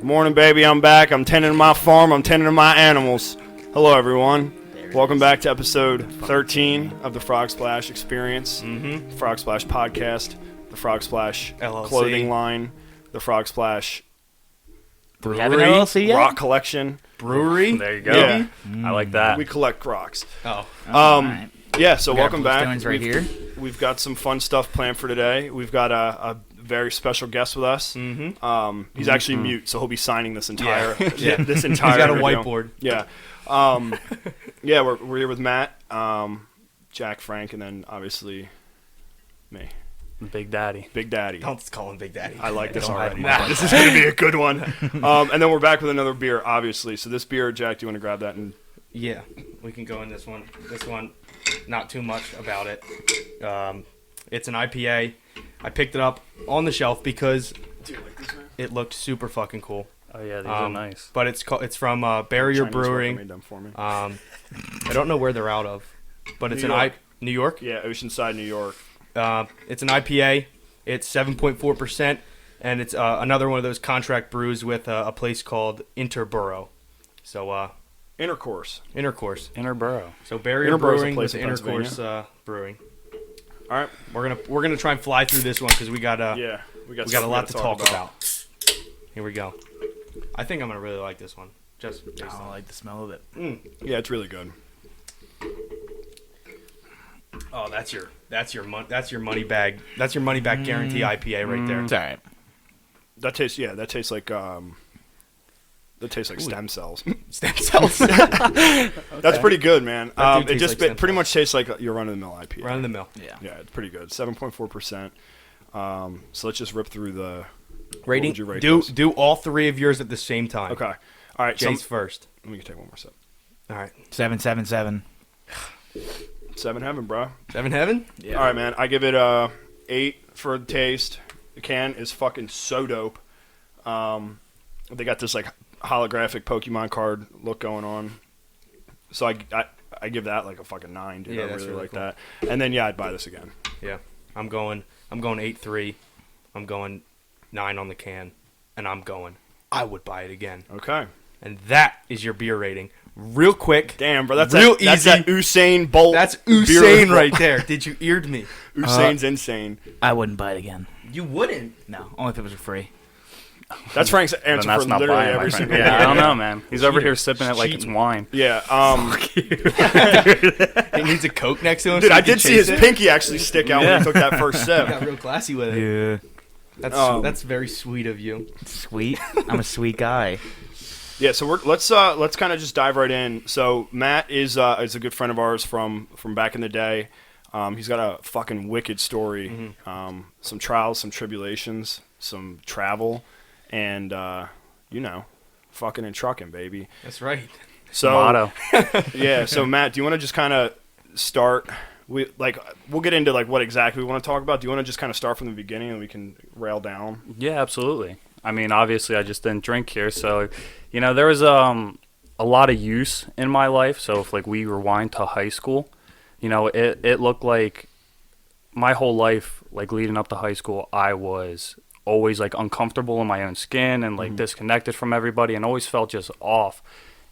Morning, baby. I'm back. I'm tending to my farm. I'm tending to my animals. Hello, everyone. Welcome back to episode 13 of the Frogsplash Experience, Frogsplash Podcast, the Frogsplash LLC. Clothing Line, the Frogsplash Do we have an LLC yet? Rock Collection. Brewery? There you go. Yeah. I like that. We collect rocks. Oh. Right. Yeah, so We got welcome back. Stones right here. We've got some fun stuff planned for today. We've got a very special guest with us. He's actually mute, so he'll be signing this entire this entire. He's got a interview. whiteboard. Yeah. Yeah, we're here with Matt, Jack, Frank, and then obviously me, Big Daddy. Big Daddy. Don't call him Big Daddy. I like this Don't already. hide my This is going to be a good one. And then we're back with another beer, obviously. So this beer, Jack, do you want to grab that? And Yeah, we can go in this one. This one, not too much about it. It's an IPA. I picked it up on the shelf because do you like this, man? it looked super fucking cool. Oh, yeah, these are nice. But it's from Barrier Chinese worker Brewing. made them for me. I don't know where they're out of, but it's New York. New York. Yeah, Oceanside, New York. It's an IPA. It's 7.4%, and it's another one of those contract brews with a place called Interborough. So Intercourse. Intercourse. Interborough. So Barrier Interborough's a Brewing place with in Intercourse Brewing. All right. We're gonna try and fly through this one because we got Yeah, we got a something lot to talk about. Here we go. I think I'm gonna really like this one. Just based I on like the smell of it. Yeah, it's really good. Oh, that's your money bag. That's your money back guarantee IPA right there. It's all right. That tastes like stem cells. Stem cells. That's pretty good, man. That do It taste just like stem pretty cells. much tastes like your run-of-the-mill IPA. Run of the mill. Yeah. Yeah, it's pretty good. 7.4%. So let's just rip through the Rating. What would you rate do this? do all three of yours at the same time. Okay. All right. Jay's first. Let me take one more sip. All right. 777. 7 heaven, bro. Seven Heaven. Yeah. All right, man. I give it 8 for the taste. The can is fucking so dope. They got this like holographic Pokemon card look going on. So I give that like a fucking 9, dude. Yeah, I that's really really like cool. that. And then yeah, I'd buy this again. Yeah. I'm going 8.3. I'm going 9 on the can, and I'm going. I would buy it again. Okay. And that is your beer rating. Real quick. Damn, bro. That's Real that's easy. that Usain Bolt. That's beer Usain level. right there. Did you eared me? Usain's insane. I wouldn't buy it again. You wouldn't. No, only if it was free. That's Frank's Then answer that's for not literally buying, my every friend. single Yeah, I beer. don't know, man. He's over Cheater. here sipping it like it's Cheating. wine. Yeah. He needs a Coke next to him. Dude, so I he can did see his chase it. pinky actually stick out when Yeah. he took that first He sip. got real classy with it. Yeah. That's very sweet of you. Sweet. I'm a sweet guy. Yeah, so let's kind of just dive right in. So Matt is a good friend of ours from back in the day. He's got a fucking wicked story. Some trials, some tribulations, some travel, and fucking and trucking, baby. That's right. So Motto. yeah. So Matt, do you want to just kind of start? We'll get into like what exactly we want to talk about. Do you want to just kind of start from the beginning and we can rail down? Yeah, absolutely. I mean, obviously, I just didn't drink here, so there was a lot of use in my life. So if like we rewind to high school, it looked like my whole life, like leading up to high school, I was always like uncomfortable in my own skin and like disconnected from everybody, and always felt just off,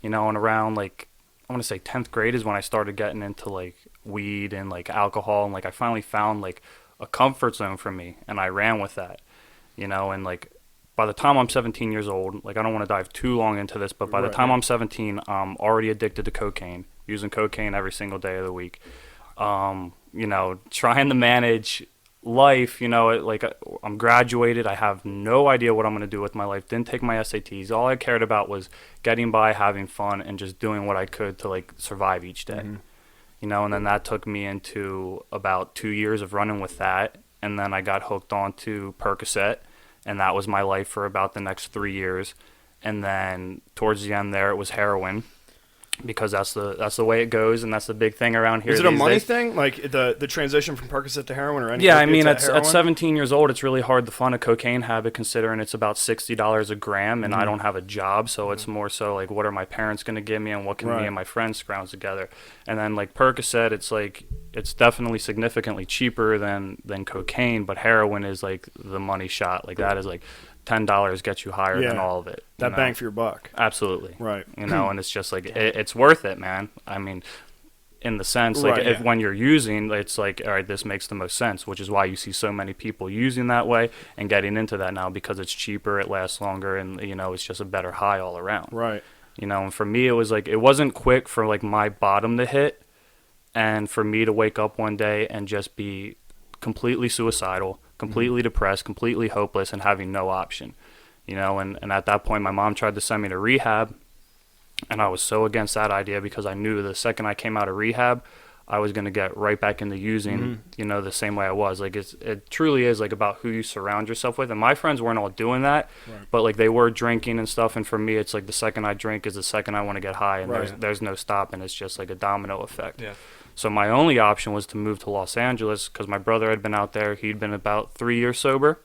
and around like I want to say 10th grade is when I started getting into like weed and like alcohol, and like I finally found like a comfort zone for me, and I ran with that, and like by the time I'm 17 years old, like I don't want to dive too long into this, but by the time I'm 17, I'm already addicted to cocaine, using cocaine every single day of the week. Trying to manage life, I'm graduated. I have no idea what I'm going to do with my life. Didn't take my SATs. All I cared about was getting by, having fun, and just doing what I could to like survive each day. And then that took me into about 2 years of running with that. And then I got hooked onto Percocet. And that was my life for about the next 3 years. And then towards the end there, it was heroin, because that's the way it goes, and that's the big thing around here. Is it a these money days. thing, like the transition from Percocet to heroin, or any? Yeah, I mean, opiates at heroin? 17 years old, it's really hard to fund a cocaine habit, considering it's about $60 a gram, and I don't have a job, so it's more so like, what are my parents going to give me, and what can me and my friends scrounge together? And then like Percocet, it's definitely significantly cheaper than cocaine, but heroin is like the money shot. Like that is like $10 gets you higher than Yeah. all of it. That you know? bang for your buck. Absolutely. Right. You know, and it's just like it's worth it, man. I mean, in the sense, like, Right, if yeah. when you're using, it's like, all right, this makes the most sense, which is why you see so many people using that way and getting into that now, because it's cheaper, it lasts longer, and, you know, it's just a better high all around. Right. You know, and for me, it was like, it wasn't quick for like my bottom to hit and for me to wake up one day and just be completely suicidal, completely depressed, completely hopeless, and having no option. You know, and at that point, my mom tried to send me to rehab. And I was so against that idea, because I knew the second I came out of rehab, I was going to get right back into using, you know, the same way I was. Like, it truly is, like, about who you surround yourself with. And my friends weren't all doing that, but, like, they were drinking and stuff. And for me, it's like the second I drink is the second I want to get high. And there's no stopping. It's just like a domino effect. Yeah. So my only option was to move to Los Angeles, because my brother had been out there. He'd been about 3 years sober.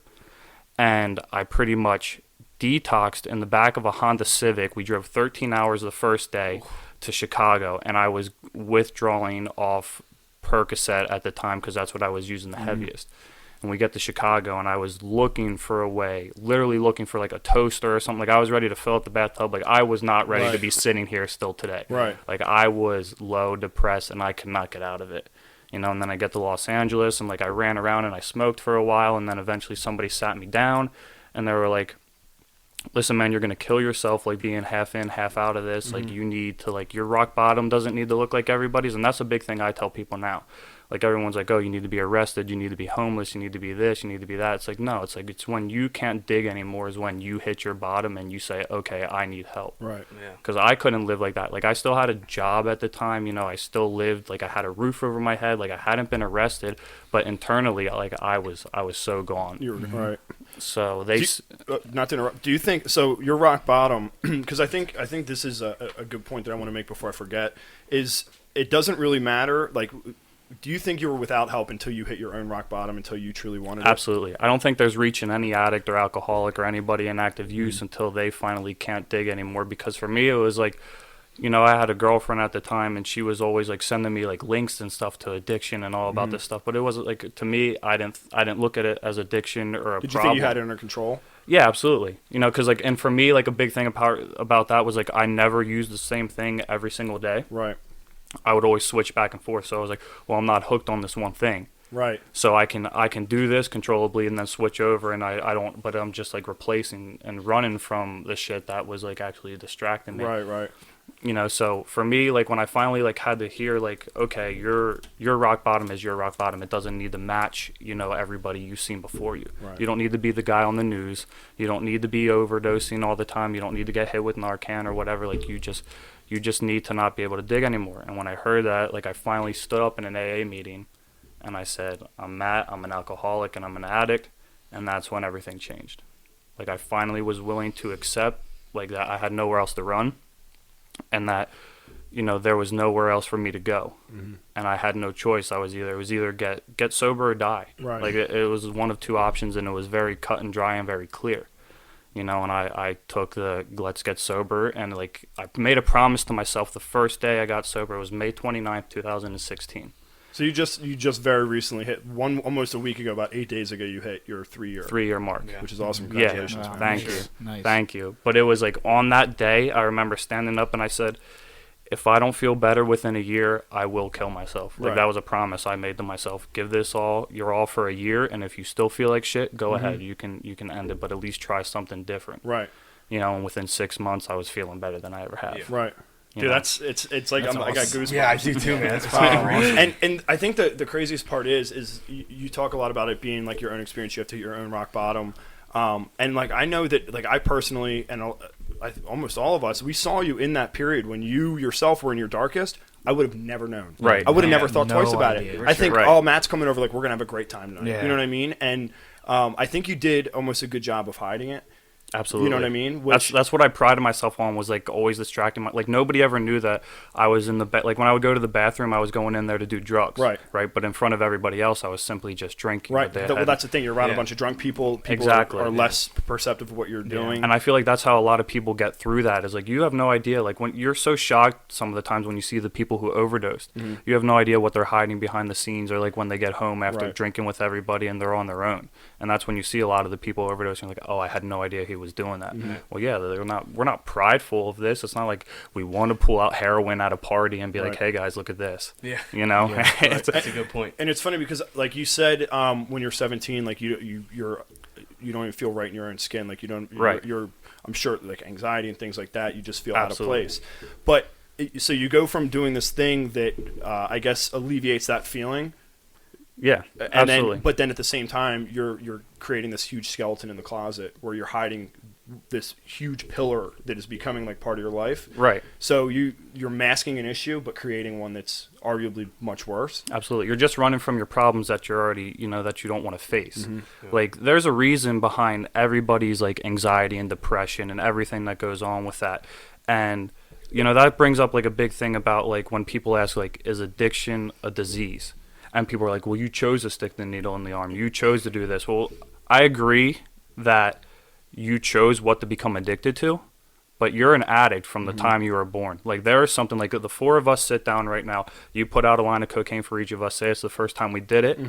And I pretty much detoxed in the back of a Honda Civic. We drove 13 hours the first day to Chicago, and I was withdrawing off Percocet at the time, because that's what I was using the heaviest. And we get to Chicago, and I was looking for a way, literally looking for like a toaster or something. Like, I was ready to fill up the bathtub. Like, I was not ready to be sitting here still today. Right. Like, I was low, depressed, and I could not get out of it. You know, and then I get to Los Angeles, and like, I ran around and I smoked for a while, and then eventually somebody sat me down, and they were like, listen, man, you're going to kill yourself, like, being half in, half out of this. Like, you need to, like, your rock bottom doesn't need to look like everybody's. And that's a big thing I tell people now. Like, everyone's like, oh, you need to be arrested, you need to be homeless, you need to be this, you need to be that. It's like, no, it's like, it's when you can't dig anymore is when you hit your bottom and you say, okay, I need help. Right. Yeah. Because I couldn't live like that. Like, I still had a job at the time, you know, I still lived, like, I had a roof over my head, like, I hadn't been arrested, but internally, like, I was so gone. You're right. So they, Not to interrupt. Do you think so? Your rock bottom, because I think this is a good point that I want to make before I forget. Is it doesn't really matter. Like, do you think you were without help until you hit your own rock bottom, until you truly wanted it? absolutely. I don't think there's reaching any addict or alcoholic or anybody in active use until they finally can't dig anymore. Because for me, it was like, you know, I had a girlfriend at the time, and she was always like sending me like links and stuff to addiction and all about this stuff. But it wasn't like, to me, I didn't look at it as addiction or a Did you problem. think you had it under control? Yeah, absolutely. You know, because like, and for me, like, a big thing about that was like, I never used the same thing every single day. Right. I would always switch back and forth. So I was like, well, I'm not hooked on this one thing. Right. So I can do this controllably and then switch over, and I don't, but I'm just like replacing and running from the shit that was like actually distracting me. Right. You know, so for me, like, when I finally like had to hear like, okay, your rock bottom is your rock bottom. It doesn't need to match, you know, everybody you've seen before you. Right. You don't need to be the guy on the news. You don't need to be overdosing all the time. You don't need to get hit with Narcan or whatever. Like, you just need to not be able to dig anymore. And when I heard that, like, I finally stood up in an AA meeting and I said, I'm Matt, I'm an alcoholic and I'm an addict. And that's when everything changed. Like, I finally was willing to accept, like, that I had nowhere else to run, and that, you know, there was nowhere else for me to go. And I had no choice. It was either get sober or die. Right. Like, it was one of two options, and it was very cut and dry and very clear. You know, and I took the let's get sober, and like, I made a promise to myself the first day I got sober. It was May 29th, 2016. So you just very recently hit almost a week ago, about 8 days ago, you hit your 3-year mark. Yeah. which is awesome. Yeah. Congratulations. Wow. man. Thank you. Nice. Thank you. But it was like, on that day, I remember standing up and I said, if I don't feel better within a year, I will kill myself. Like, Right. that was a promise I made to myself. Give this your all for a year, and if you still feel like shit, go ahead. You can end it, but at least try something different. Right. You know, and within 6 months, I was feeling better than I ever have. Yeah. Right. You Dude, know? it's like That's I got awesome. goosebumps. Yeah, I do too, man. That's And I think the craziest part is you talk a lot about it being like your own experience. You have to hit your own rock bottom. And like, I know that, like, I personally, and almost all of us, we saw you in that period when you yourself were in your darkest. I would have never known. Right. I would have Yeah, never thought no twice about idea. it. I think, Right. oh, Matt's coming over, like, we're gonna have a great time tonight. Yeah. You know what I mean? And I think you did almost a good job of hiding it. Absolutely. You know what I mean? Which, That's what I prided myself on, was like always distracting like nobody ever knew that I was in the like when I would go to the bathroom, I was going in there to do drugs. Right. But in front of everybody else, I was simply just drinking. right. Well, that's the thing. You're around a Yeah. bunch of drunk people. People Exactly. are less perceptive of what you're doing. And I feel like that's how a lot of people get through that, is like you have no idea. Like when you're so shocked some of the times when you see the people who overdosed, you have no idea what they're hiding behind the scenes, or like when they get home after Right. drinking with everybody and they're on their own. And that's when you see a lot of the people overdosing, like, oh, I had no idea he was doing that. Well, yeah, we're not prideful of this. It's not like we want to pull out heroin at a party and be like, Right. hey guys, look at this. Yeah. You know? That's a good point. And it's funny because, like you said, when you're 17, like you don't even feel right in your own skin. Like you don't. Right. You're I'm sure, like anxiety and things like that. You just feel Absolutely. out of place. But so you go from doing this thing that I guess alleviates that feeling. Yeah, And absolutely. but then at the same time, you're creating this huge skeleton in the closet where you're hiding this huge pillar that is becoming like part of your life. Right. So you're masking an issue, but creating one that's arguably much worse. Absolutely. You're just running from your problems that you're already, that you don't want to face. Like, there's a reason behind everybody's, like, anxiety and depression and everything that goes on with that. And, that brings up, like, a big thing about, like, when people ask, like, is addiction a disease? And people are like, well, you chose to stick the needle in the arm. You chose to do this. Well, I agree that you chose what to become addicted to, but you're an addict from the time you were born. Like, there is something, like, the four of us sit down right now. You put out a line of cocaine for each of us. Say it's the first time we did it.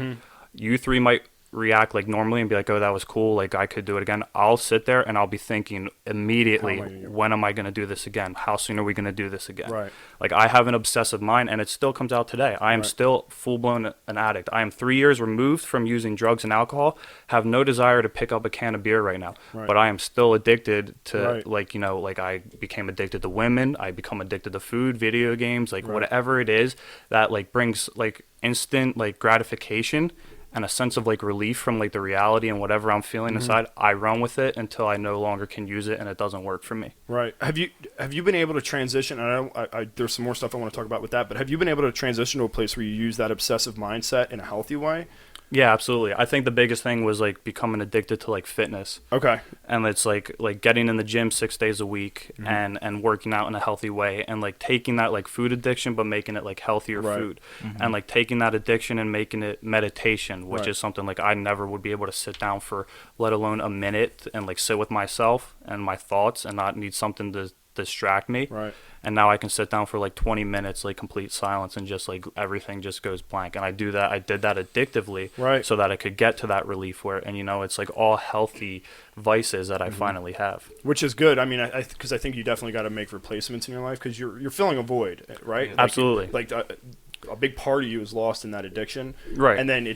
You three might react like normally and be like, oh, that was cool, like I could do it again. I'll sit there and I'll be thinking immediately, when am I going to do this again? How soon are we going to do this again? Right. Like, I have an obsessive mind, and it still comes out today. I am still full-blown an addict. I am 3 years removed from using drugs and alcohol, have no desire to pick up a can of beer right now, but I am still addicted to, like, like I became addicted to women, I become addicted to food, video games, like whatever it is that, like, brings, like, instant, like, gratification and a sense of, like, relief from, like, the reality and whatever I'm feeling inside. I run with it until I no longer can use it and it doesn't work for me. Right. Have you been able to transition? And there's some more stuff I want to talk about with that, but have you been able to transition to a place where you use that obsessive mindset in a healthy way? Yeah, absolutely. I think the biggest thing was, like, becoming addicted to, like, fitness. Okay. And it's like getting in the gym 6 days a week and working out in a healthy way, and, like, taking that, like, food addiction but making it, like, healthier food, and, like, taking that addiction and making it meditation, which is something, like, I never would be able to sit down for, let alone a minute, and, like, sit with myself and my thoughts and not need something to distract me. Right. And now I can sit down for like 20 minutes, like complete silence, and just like everything just goes blank. And I did that addictively, so that I could get to that relief where, and it's like all healthy vices that I finally have. Which is good. I mean, because I think you definitely got to make replacements in your life because you're filling a void, right? Like, Absolutely. Like a big part of you is lost in that addiction, Right? And then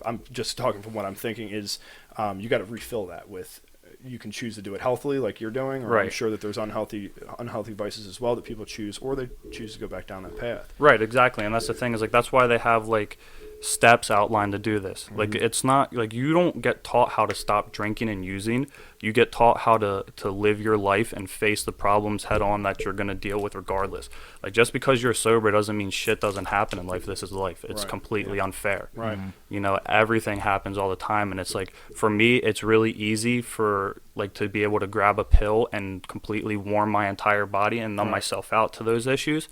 I'm just talking from what I'm thinking is you got to refill that with. You can choose to do it healthily like you're doing, or I'm sure that there's unhealthy vices as well that people choose, or they choose to go back down that path. Right, exactly. And that's the thing, is like that's why they have like steps outlined to do this. Like, it's not like you don't get taught how to stop drinking and using. You get taught how to live your life and face the problems head on that you're going to deal with regardless. Like, just because you're sober doesn't mean shit doesn't happen in life. This is life. It's completely unfair. Right. Everything happens all the time, and it's like, for me, it's really easy for like to be able to grab a pill and completely warm my entire body and numb myself out to those issues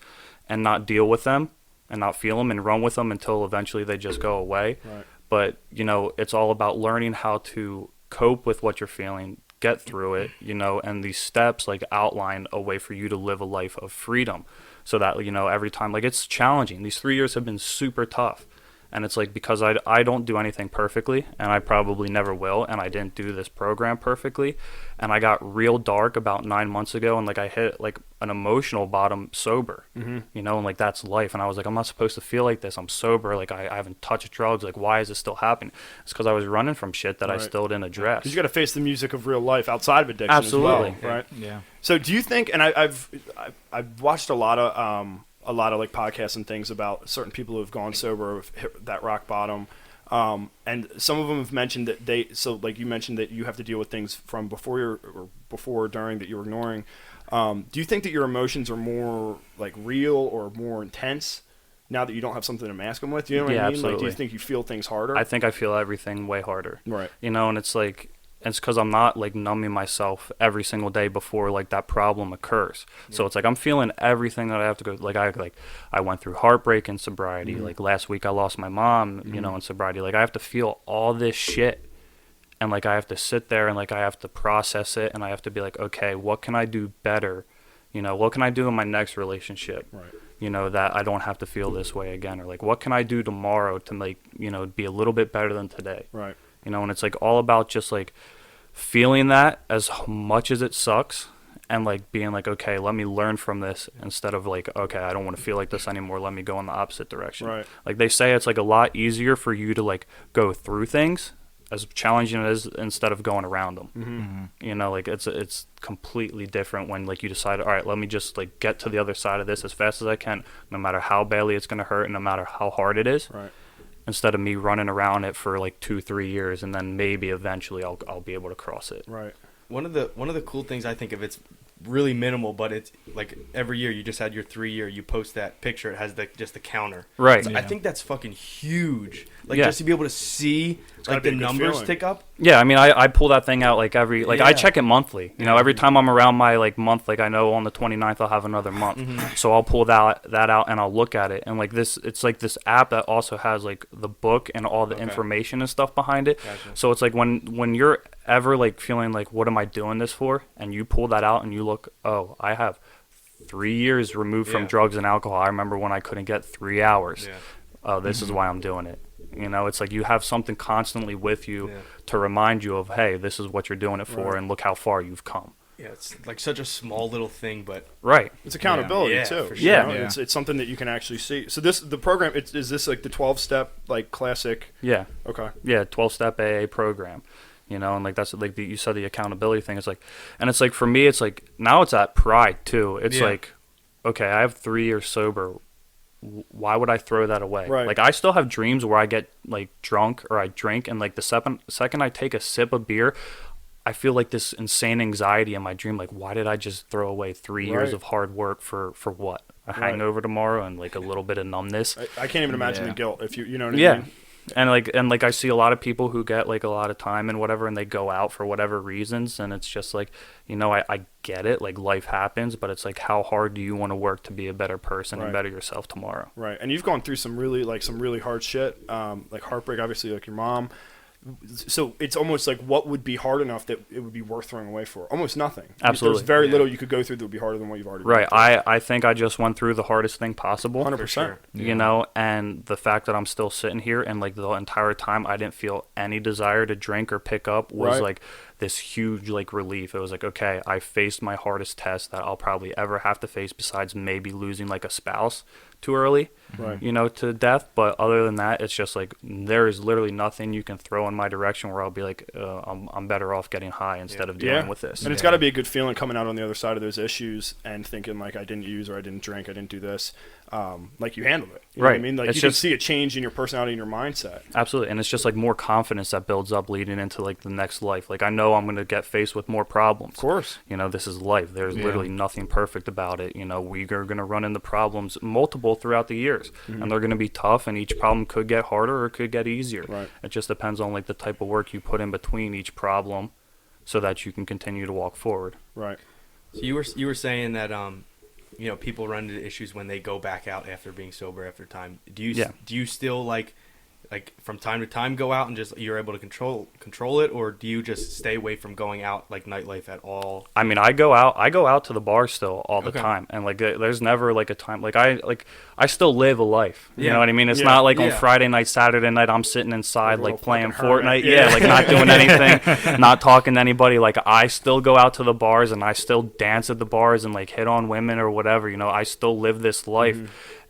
and not deal with them and not feel them and run with them until eventually they just go away. Right. But, it's all about learning how to cope with what you're feeling, get through it, and these steps like outline a way for you to live a life of freedom, so that, every time, like, it's challenging. These 3 years have been super tough. And it's like, because I don't do anything perfectly, and I probably never will, and I didn't do this program perfectly, and I got real dark about 9 months ago, and like I hit like an emotional bottom sober, and like that's life. And I was like, I'm not supposed to feel like this. I'm sober. Like, I haven't touched drugs. Like, why is this still happening? It's because I was running from shit that I still didn't address. Because you got to face the music of real life outside of addiction. Absolutely. As well, right? Yeah. So do you think? And I've watched a lot of like podcasts and things about certain people who have gone sober, have hit that rock bottom, and some of them have mentioned that like you mentioned that you have to deal with things from before or during that you're ignoring. Do you think that your emotions are more like real or more intense now that you don't have something to mask them with? You know what I mean? Absolutely. Like, do you think you feel things harder? I think I feel everything way harder. Right. And it's like, it's because I'm not like numbing myself every single day before like that problem occurs. So it's like I'm feeling everything that I have to go. I went through heartbreak in sobriety. Like last week I lost my mom, you know, in sobriety. Like I have to feel all this shit, and like I have to sit there and like I have to process it, and I have to be like, okay, what can I do better? You know, what can I do in my next relationship? Right. You know, that I don't have to feel this way again, or like what can I do tomorrow to make, you know, be a little bit better than today. Right. You know, and it's like all about just like feeling that as much as it sucks, and like being like, okay, let me learn from this, instead of like, okay, I don't want to feel like this anymore, let me go in the opposite direction. Right. Like they say it's like a lot easier for you to like go through things, as challenging it is, instead of going around them. You know, like it's completely different when like you decide, all right, let me just like get to the other side of this as fast as I can, no matter how badly it's going to hurt and no matter how hard it is. Right. Instead of me running around it for like 2-3 years, and then maybe eventually I'll be able to cross it. Right. One of the cool things I think of, it's really minimal, but it's like every year you just had your 3-year, you post that picture, it has just the counter. Right. So I think that's fucking huge. Like Yeah. just to be able to see gotta like be the a good numbers feeling. tick up. Yeah, I mean, I pull that thing out like every, like I Yeah. check it monthly. You know, every time I'm around my like month, like I know on the 29th I'll have another month. So I'll pull that out and I'll look at it. And like this, it's like this app that also has like the book and all the information and stuff behind it. Gotcha. So it's like when you're ever like feeling like, what am I doing this for? And you pull that out and you look, oh, I have 3 years removed from Yeah. drugs and alcohol. I remember when I couldn't get 3 hours. Yeah. Oh, this is why I'm doing it. You know, it's like you have something constantly with you Yeah. to remind you of, hey, this is what you're doing it for, Right. and look how far you've come. Yeah, it's like such a small little thing, but Right. It's accountability Yeah, too. for you sure. know? Yeah. It's something that you can actually see. So the program, is this like the 12-step like classic? Yeah. Okay. Yeah. 12-step AA program. You know, and like that's like you said, the accountability thing. It's like, and it's like for me, it's like now it's at pride too. It's Yeah. like, okay, I have 3 years sober. Why would I throw that away? Right. Like I still have dreams where I get like drunk or I drink, and like the second I take a sip of beer, I feel like this insane anxiety in my dream. Like, why did I just throw away 3 years Right. of hard work for what? A Right. hangover tomorrow and like a little bit of numbness. I can't even imagine Yeah. the guilt if you know what I Yeah. mean. And like I see a lot of people who get like a lot of time and whatever, and they go out for whatever reasons, and it's just like, you know, I get it, like life happens, but it's like, how hard do you want to work to be a better person Right. and better yourself tomorrow? Right. And you've gone through some really hard shit, like heartbreak, obviously, like your mom. So it's almost like, what would be hard enough that it would be worth throwing away for? Almost nothing. Absolutely. There's very Yeah. little you could go through that would be harder than what you've already Right. been through. I think I just went through the hardest thing possible. 100%. You know, and the fact that I'm still sitting here and like the entire time I didn't feel any desire to drink or pick up was Right. like this huge like relief. It was like, okay, I faced my hardest test that I'll probably ever have to face, besides maybe losing like a spouse too early, Right. you know, to death. But other than that, it's just like there is literally nothing you can throw in my direction where I'll be like, I'm better off getting high instead of dealing with this. And it's got to be a good feeling coming out on the other side of those issues and thinking like, I didn't use, or I didn't drink, I didn't do this. Like you handled it. You know what I Right. mean? Like It's you can just- see a change in your personality and your mindset. Absolutely. And it's just like more confidence that builds up leading into like the next life. Like I know I'm going to get faced with more problems. Of course. You know, this is life. There's Yeah. literally nothing perfect about it. You know, we are going to run into problems multiple throughout the years, and they're going to be tough, and each problem could get harder or it could get easier. Right. It just depends on like the type of work you put in between each problem so that you can continue to walk forward. Right. So you were saying that you know, people run into issues when they go back out after being sober after time. Do you Yeah. do you still like from time to time go out and just you're able to control it, or do you just stay away from going out like nightlife at all? I mean, I go out to the bar still all the Okay. time, and like there's never like a time like I still live a life. You Yeah. know what I mean? It's Yeah. not like on Yeah. Friday night, Saturday night I'm sitting inside Like a like playing little fucking Fortnite. hermit. Yeah, Yeah. like not doing anything, not talking to anybody. Like I still go out to the bars and I still dance at the bars and like hit on women or whatever. You know, I still live this life.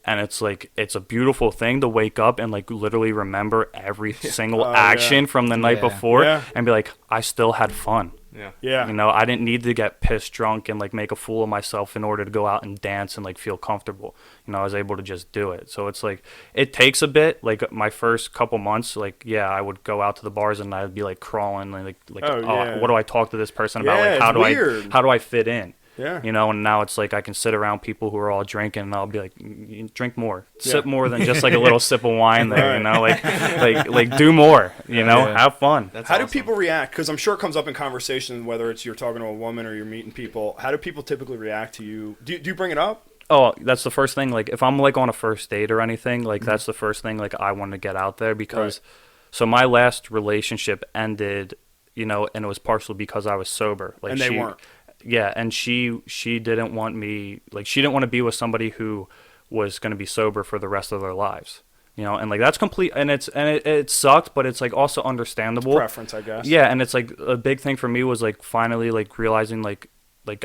And it's like, it's a beautiful thing to wake up and like literally remember every single Oh, action yeah. from the night Yeah. before Yeah. and be like, I still had fun. Yeah. Yeah. You know, I didn't need to get pissed drunk and like make a fool of myself in order to go out and dance and like feel comfortable. You know, I was able to just do it. So it's like, it takes a bit. Like my first couple months, like, yeah, I would go out to the bars and I'd be like crawling, like Oh, yeah. what do I talk to this person about? Yeah, Like, how it's do weird. how do I fit in? Yeah. You know, and now it's like I can sit around people who are all drinking, and I'll be like, drink more, sip more than just like a little sip of wine there. You know, like do more. You know, have fun. That's How do awesome. people react? Because I'm sure it comes up in conversation, whether it's you're talking to a woman or you're meeting people. How do people typically react to you? Do you bring it up? Oh, that's the first thing. Like, if I'm like on a first date or anything, like that's the first thing like I want to get out there because, so my last relationship ended, you know, and it was partially because I was sober. Like, And they weren't. Yeah, and she didn't want me, like she didn't want to be with somebody who was going to be sober for the rest of their lives. You know, and like that's complete, and it sucked, but it's like also understandable. Preference, I guess. Yeah, and it's like a big thing for me was like finally like realizing like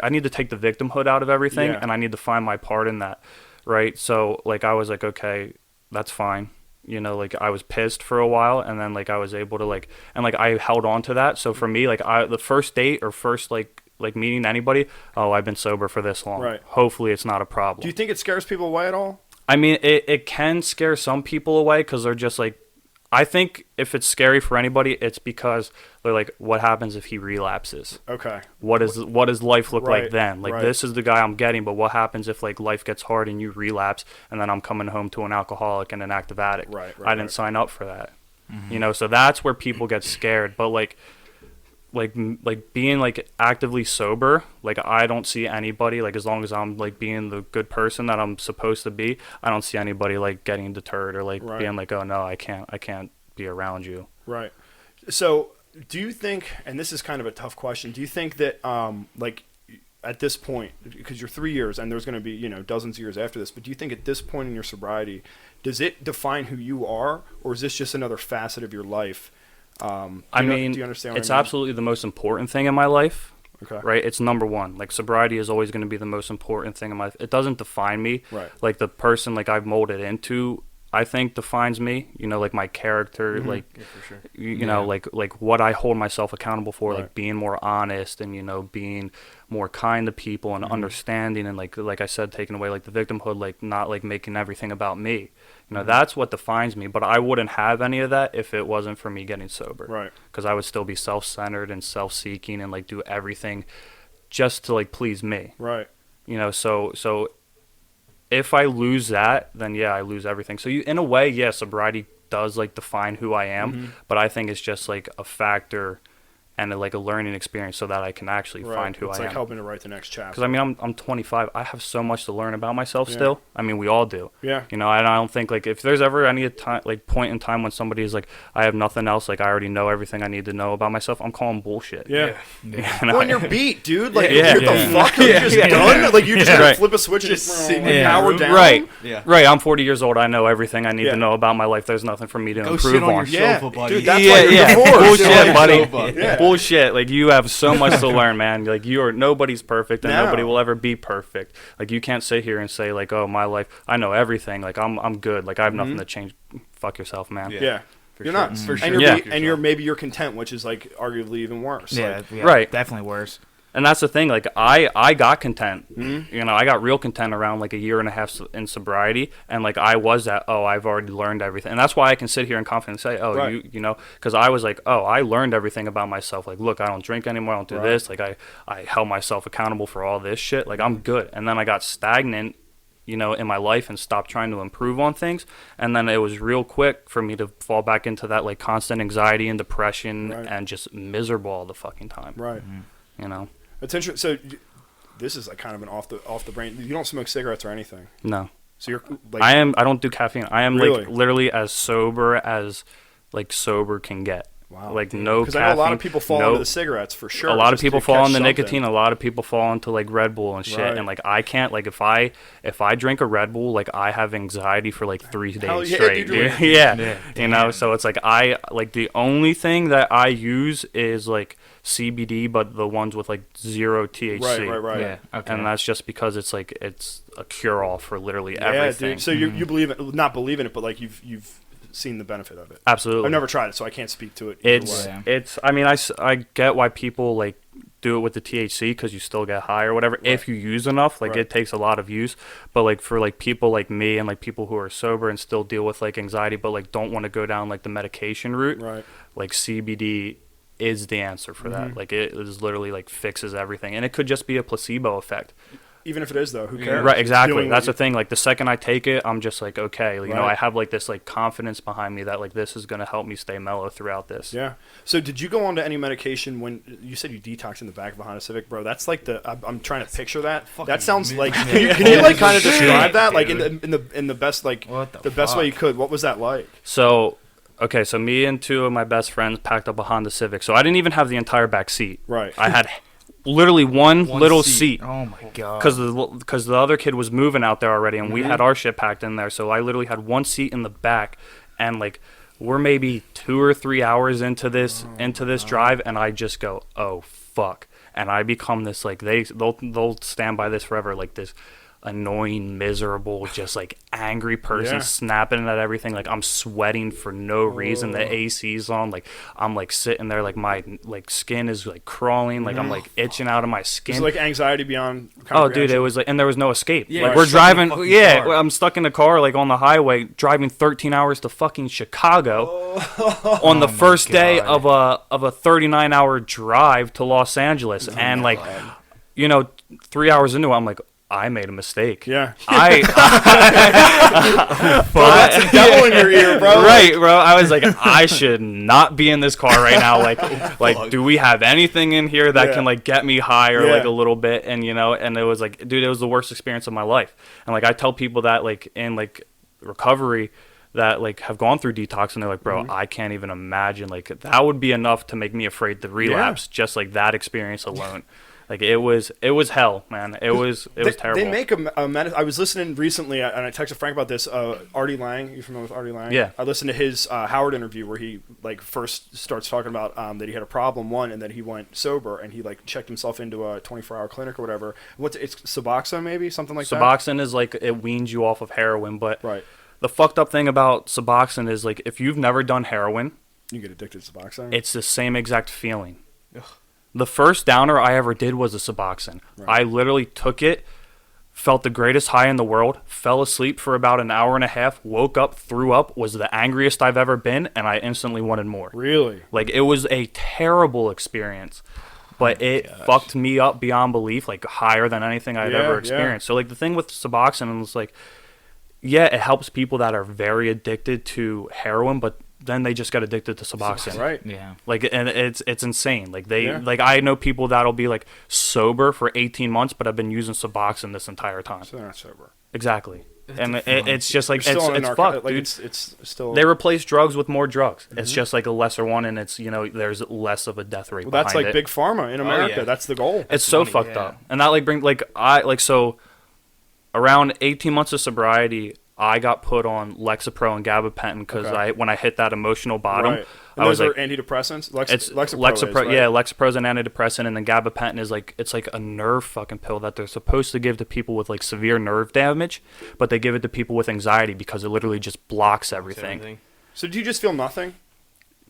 I need to take the victimhood out of everything, and I need to find my part in that, right? So like I was like, okay, that's fine. You know, like I was pissed for a while, and then like I was able to like, and like I held on to that. So for me, like the first date or first like meeting anybody, oh, I've been sober for this long. Right. Hopefully it's not a problem. Do you think it scares people away at all? I mean, it can scare some people away because they're just like, I think if it's scary for anybody, it's because they're like, what happens if he relapses? Okay. What does life look like then? Like, right. this is the guy I'm getting, but what happens if like life gets hard and you relapse, and then I'm coming home to an alcoholic and an active addict? Right, I didn't sign up for that. You know, so that's where people get scared. But like being like actively sober, like I don't see anybody, like as long as I'm like being the good person that I'm supposed to be, I don't see anybody like getting deterred or like being like, oh no, I can't be around you. Right. So do you think, and this is kind of a tough question, do you think that like at this point, because you're 3 years and there's going to be, you know, dozens of years after this, but do you think at this point in your sobriety, does it define who you are, or is this just another facet of your life? I mean, do you understand what it's I mean? absolutely the most important thing in my life. Okay. Right? It's number one. Like, sobriety is always going to be the most important thing in my life. It doesn't define me. Right. Like, the person, like, I've molded into, I think, defines me. You know, like, my character, like, for sure. you know, like what I hold myself accountable for, Right. like, being more honest and, you know, being more kind to people and understanding and, like I said, taking away, like, the victimhood, like, not, like, making everything about me. You know, that's what defines me. But I wouldn't have any of that if it wasn't for me getting sober. Right. Because I would still be self-centered and self-seeking and like do everything just to like please me. Right. You know, so if I lose that, then yeah, I lose everything. So in a way, yeah, sobriety does like define who I am, but I think it's just like a factor and like a learning experience so that I can actually find who it's I like am. helping to write the next chapter. Because I mean, I'm 25. I have so much to learn about myself still. I mean, we all do. Yeah. You know, and I don't think like if there's ever any time, like point in time when somebody is like, I have nothing else, like I already know everything I need to know about myself, I'm calling bullshit. Yeah. You know? On your beat, dude. Like, Yeah. what the fuck? Are you just done? Like, you just gotta Right. flip a switch and Just just sitting in power your down? Right. Yeah. Right. I'm 40 years old. I know everything I need Yeah. to know about my life. There's nothing for me to Go improve sit on on. your Yeah. sofa, buddy. Dude, that's Yeah, why you're yeah. divorced. Bullshit, You're like, buddy. sofa. Yeah. Bullshit. Like, you have so much to learn, man. Like, nobody's perfect and No. nobody will ever be perfect. Like, you can't sit here and say like, oh, my life, I know everything. Like, I'm good. Like, I have nothing to change. Fuck yourself, man. Yeah. You're sure. not. For And sure. you're, Yeah. and you're maybe you're content, which is like arguably even worse. Yeah, Like, yeah, Right. Definitely worse. And that's the thing. Like, I got content. You know, I got real content around like a year and a half in sobriety, and like I was at, oh, I've already learned everything, and that's why I can sit here and confidently say, oh, Right. you know, because I was like, oh, I learned everything about myself. Like, look, I don't drink anymore. I don't do this. Like, I held myself accountable for all this shit. Like, I'm good. And then I got stagnant, you know, in my life and stopped trying to improve on things. And then it was real quick for me to fall back into that like constant anxiety and depression Right. and just miserable all the fucking time. right. You know, It's interesting. So this is like kind of an off the brain. You don't smoke cigarettes or anything. no. So you're like, I don't do caffeine. I am Really? like literally as sober as like sober can get. wow. Like no Because I caffeine. know a lot of people fall no, into the cigarettes for sure. a lot of just people to fall catch into something. nicotine. A lot of people fall into like Red Bull and shit. Right. And like I can't, like if I drink a Red Bull, like I have anxiety for like 3 days Hell yeah, straight. dude. Dude. Yeah. You know, so it's like the only thing that I use is like CBD, but the ones with like 0 THC. Right. Yeah. Okay. And that's just because it's like it's a cure all for literally Yeah, everything. dude. So you believe it? Not believe in it, but like you've seen the benefit of it. Absolutely. I've never tried it, so I can't speak to it. either way. Yeah. It's I mean I get why people like do it with the THC because you still get high or whatever if you use enough. Like Right. it takes a lot of use, but like for like people like me and like people who are sober and still deal with like anxiety but like don't want to go down like the medication route, Right. like CBD is the answer for that. Like it is literally like fixes everything, and it could just be a placebo effect. Even if it is, though, who cares? Right, exactly. Doing That's the what thing. Like the second I take it, I'm just like, okay, you know, Right. I have like this like confidence behind me that like this is gonna help me stay mellow throughout this. Yeah. So did you go on to any medication when you said you detoxed in the back of a Honda Civic, bro? That's like I'm trying to picture that. That sounds like can you like kind of describe that like in the best like What the best way you could? What was that like? So, okay, so me and two of my best friends packed up a Honda Civic. So I didn't even have the entire back seat. Right. I had literally one little seat. Oh my god. Because the other kid was moving out there already, and we had our shit packed in there. So I literally had one seat in the back, and like we're maybe 2 or 3 hours into this drive, and I just go, oh fuck, and I become this like they'll stand by this forever, like this annoying, miserable, just like angry person snapping at everything. Like I'm sweating for no reason. The AC's on. Like I'm like sitting there, like my like skin is like crawling. Like I'm like itching out of my skin. It's like anxiety beyond Oh, dude, comprehension. it was like, and there was no escape. Yeah, like you're we're stuck in driving. a fucking Yeah, car. I'm stuck in the car, like on the highway, driving 13 hours to fucking Chicago on the first day of a 39-hour drive to Los Angeles, and like, you know, 3 hours into it, I'm like, I made a mistake. Yeah. That's the devil in your ear, bro. Right, bro. I was like, I should not be in this car right now. Like, do we have anything in here that can like get me higher like a little bit? And you know, and it was like, dude, it was the worst experience of my life. And like, I tell people that like in like recovery that like have gone through detox, and they're like, bro, I can't even imagine, like that would be enough to make me afraid to relapse. Just like that experience alone. Like it was hell, man. It was terrible. They make a medicine. I was listening recently, and I texted Frank about this. Artie Lang, you familiar with Artie Lang? Yeah. I listened to his Howard interview where he like first starts talking about that he had a problem and then he went sober and he like checked himself into a 24-hour clinic or whatever. It's Suboxone maybe something like that. Suboxone is like it weans you off of heroin, but Right. the fucked up thing about Suboxone is like if you've never done heroin, You get addicted to Suboxone. it's the same exact feeling. The first downer I ever did was a Suboxone. Right. I literally took it, felt the greatest high in the world, fell asleep for about an hour and a half, woke up, threw up, was the angriest I've ever been, and I instantly wanted more. Really? Like, it was a terrible experience, but it fucked me up beyond belief, like higher than anything I'd ever experienced. So, like, the thing with Suboxone is, like, yeah, it helps people that are very addicted to heroin, but then they just get addicted to Suboxone. Right. Yeah. Like, and it's insane. Like Yeah. like I know people that'll be like sober for 18 months, but have been using Suboxone this entire time. So they're not sober. Exactly. And it's just like They're still on it's a fucked, like dude. it's still. They replace drugs with more drugs. It's just like a lesser one, and it's, you know, there's less of a death rate. Well, that's behind like it. big pharma in America. yeah. That's the goal. It's so money, fucked yeah. up, and that like bring like I like so around 18 months of sobriety, I got put on Lexapro and gabapentin because Okay. when I hit that emotional bottom, Right. And I was those like, are antidepressants. it's Lexapro. Lexapro, is, right? yeah, Lexapro's an antidepressant, and then gabapentin is like it's like a nerve fucking pill that they're supposed to give to people with like severe nerve damage, but they give it to people with anxiety because it literally just blocks everything. So do you just feel nothing?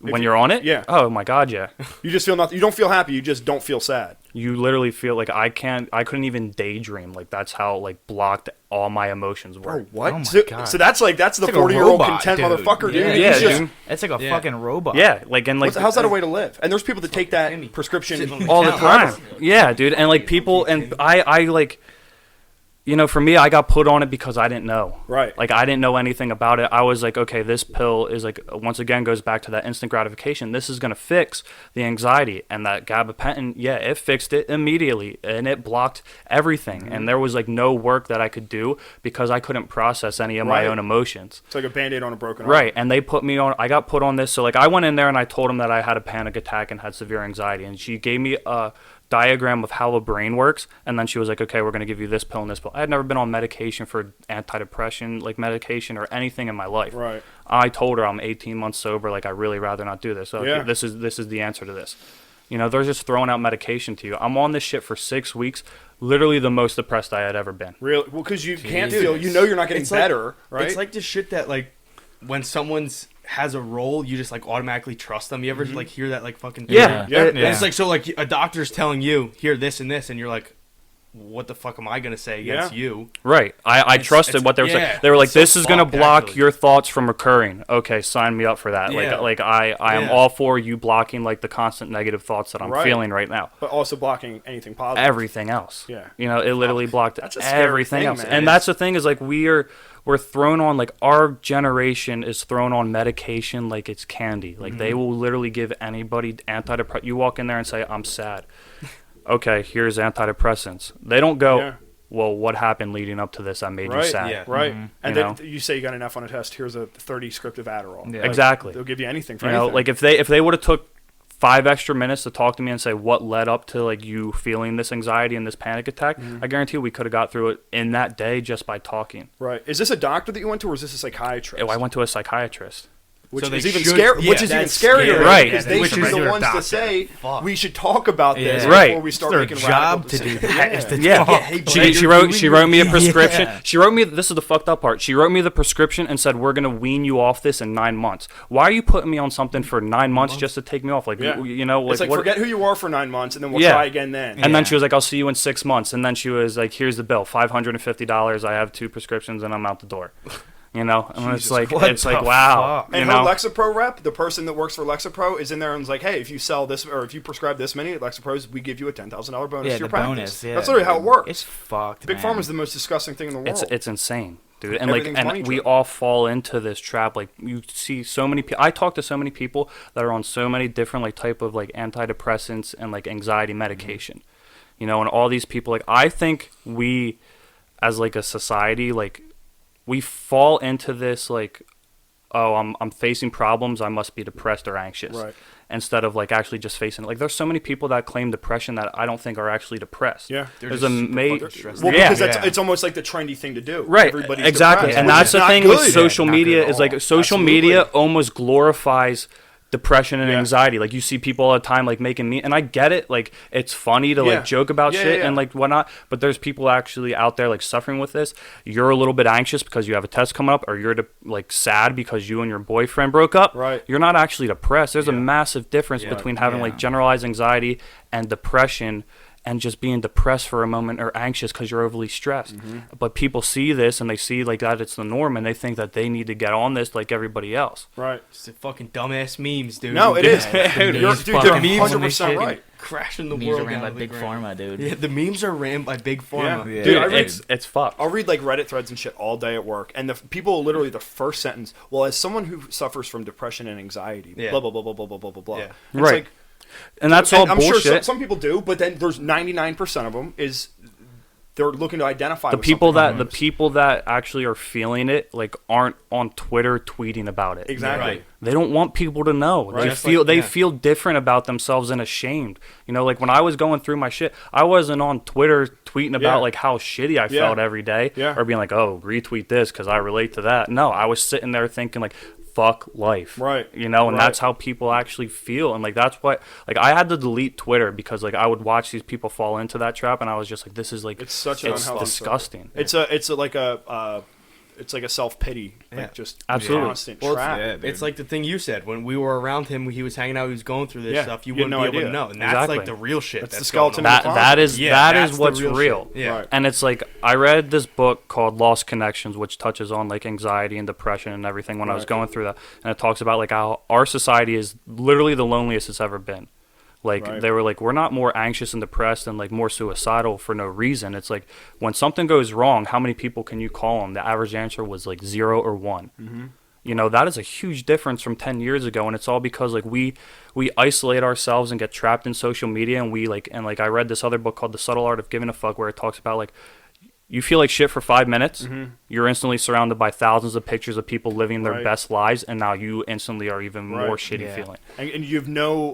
When you're on it, Yeah. Oh my god, yeah. You just feel nothing. You don't feel happy. You just don't feel sad. You literally feel like I couldn't even daydream. Like that's how like blocked all my emotions were. Bro, what? Oh my so, God. so that's the like a 40-year-old robot, content dude. motherfucker, dude. Yeah, He's just- dude. It's like a Yeah. fucking robot. Yeah, like and like how's that a way to live? And there's people that take that prescription all the time. Yeah, dude, and like people, and I like, you know, for me, I got put on it because I didn't know. Right. Like I didn't know anything about it. I was like, okay, this pill is like once again goes back to that instant gratification. This is gonna fix the anxiety, and that gabapentin, yeah, it fixed it immediately, and it blocked everything. And there was like no work that I could do because I couldn't process any of my Right. own emotions. It's like a Band-Aid on a broken arm. Right, and they put me on. I got put on this. So like, I went in there and I told them that I had a panic attack and had severe anxiety, and she gave me a diagram of how the brain works, and then she was like, okay, we're going to give you this pill and this pill. I had never been on medication for antidepressant like medication or anything in my life. Right. I told her I'm 18 months sober, like I really rather not do this. So Yeah. this is the answer to this. You know, they're just throwing out medication to you. I'm on this shit for 6 weeks, literally the most depressed I had ever been. Really? Well, because you can't Dude, feel. You know you're not getting it's like- better, right? It's like the shit that like when someone's has a role, you just like automatically trust them. You ever like hear that like fucking Yeah. Yeah. And it's like so like a doctor's telling you here this and this, and you're like, what the fuck am I gonna say against you? Right. I trusted what they were saying. They were like, this is going to block your thoughts from occurring. Okay, sign me up for that. Yeah. Like I am all for you blocking like the constant negative thoughts that I'm feeling right now. But also blocking anything positive. Everything else. Yeah. You know, it literally blocked That's a scary everything thing, else. man. And that's the thing is like we're thrown on, like our generation is thrown on medication like it's candy. Like they will literally give anybody antidepressant. You walk in there and say, I'm sad. Okay, here's antidepressants. They don't go, well, what happened leading up to this? I made you sad. Yeah. Right. And You then know? you say you got an F on a test. Here's a 30 script of Adderall. Yeah. Like, Exactly. They'll give you anything for You know, anything. like if they would have took 5 extra minutes to talk to me and say what led up to like you feeling this anxiety and this panic attack, I guarantee we could have got through it in that day just by talking. Right. Is this a doctor that you went to, or is this a psychiatrist? I went to a psychiatrist. Which So is they even should- scary. yeah, Which is even that's scarier, scary. right? Right. Because they Which should be is the your ones to doctor. say Fuck. we should talk about this Right. before we start It's making their job radical to do decisions. that. Is to Yeah, talk. hey, she wrote me a prescription. Yeah. She wrote me, this is the fucked up part. She wrote me the prescription and said we're gonna wean you off this in 9 months. Why are you putting me on something for 9 months just to take me off? Like Yeah. you know, like, It's like what, forget who you are for 9 months, and then we'll Yeah. try again then. And then Yeah. she was like, I'll see you in 6 months. And then she was like, here's the bill, $550. I have 2 prescriptions and I'm out the door. You know, and Jesus, it's like what the wow. fuck? You And her know, Lexapro rep, the person that works for Lexapro, is in there and is like, "Hey, if you sell this or if you prescribe this many Lexapros, we give you a $10,000 bonus Yeah, to your the practice." bonus. Yeah. That's literally how it works. It's fucked. Big man. Pharma's the most disgusting thing in the world. it's insane, dude. And Everything's money we driven. all fall into this trap. Like you see so many people. I talk to so many people that are on so many different like type of like antidepressants and like anxiety medication. You know, and all these people, like I think we, as like a society, like we fall into this like, oh, I'm facing problems, I must be depressed or anxious. Right. Instead of like actually just facing it. Like there's so many people that claim depression that I don't think are actually depressed. Yeah. There's a Well, yeah. because it's almost like the trendy thing to do. Right, Everybody's exactly, depressed, and which that's is the not thing good. with social not media good at is like all. social Absolutely. media almost glorifies depression and Yeah. anxiety. Like you see people all the time like making me, and I get it. Like it's funny to Yeah. like joke about Yeah, shit yeah. and like whatnot, but there's people actually out there like suffering with this. You're a little bit anxious because you have a test coming up, or you're like sad because you and your boyfriend broke up. Right. You're not actually depressed. There's a massive difference between having Yeah. like generalized anxiety and depression. And just being depressed for a moment or anxious because you're overly stressed. But people see this and they see like that it's the norm, and they think that they need to get on this like everybody else. Right. It's the fucking dumbass memes, dude. No, it is. Dude, You're memes dude, fucking you're memes 100% right. Crashing the Memes world are ran down by to the Big ground. Pharma, dude. Yeah, the memes are ran by Big Pharma. Yeah. Dude, I read- It's fucked. I'll read like Reddit threads and shit all day at work, and the people literally the first sentence. Well, as someone who suffers from depression and anxiety, Yeah. blah blah blah blah blah blah blah blah blah. Yeah. And Right. It's like, And that's and all I'm bullshit. sure some people do, but then there's 99% of them is they're looking to identify the with people something that the else. people that actually are feeling it like aren't on Twitter tweeting about it. Exactly. Right. They don't want people to know. Right. They Just feel like- they yeah. feel different about themselves and ashamed. You know, like when I was going through my shit, I wasn't on Twitter tweeting about Yeah. like how shitty I Yeah. felt every day, Yeah. or being like, oh, retweet this because I relate to that. No, I was sitting there thinking like, fuck life. Right. You know, and Right. that's how people actually feel. And like that's what like I had to delete Twitter because like I would watch these people fall into that trap, and I was just like, this is like It's such an unhealthy disgusting. It's like a self pity, like Yeah. just Absolutely. constant Well, trap. Yeah, dude. It's like the thing you said when we were around him. He was hanging out. He was going through this Yeah, stuff. You you had wouldn't no be able to idea. know, and that's Exactly. like the real shit. That's the That's skeleton going in on. the That is Yeah, that that's is the what's real real. shit. Yeah. Right. And it's like I read this book called Lost Connections, which touches on like anxiety and depression and everything when I was Right. going through that, and it talks about like how our society is literally the loneliest it's ever been. Like Right. they were like, we're not more anxious and depressed and like more suicidal for no reason. It's like when something goes wrong, how many people can you call them? The average answer was like 0 or 1. Mm-hmm. You know, that is a huge difference from 10 years ago, and it's all because like we isolate ourselves and get trapped in social media, and I read this other book called The Subtle Art of Giving a Fuck, where it talks about like you feel like shit for 5 minutes, you're instantly surrounded by thousands of pictures of people living their Right. best lives, and now you instantly are even more Right. shitty Yeah. feeling. And you have no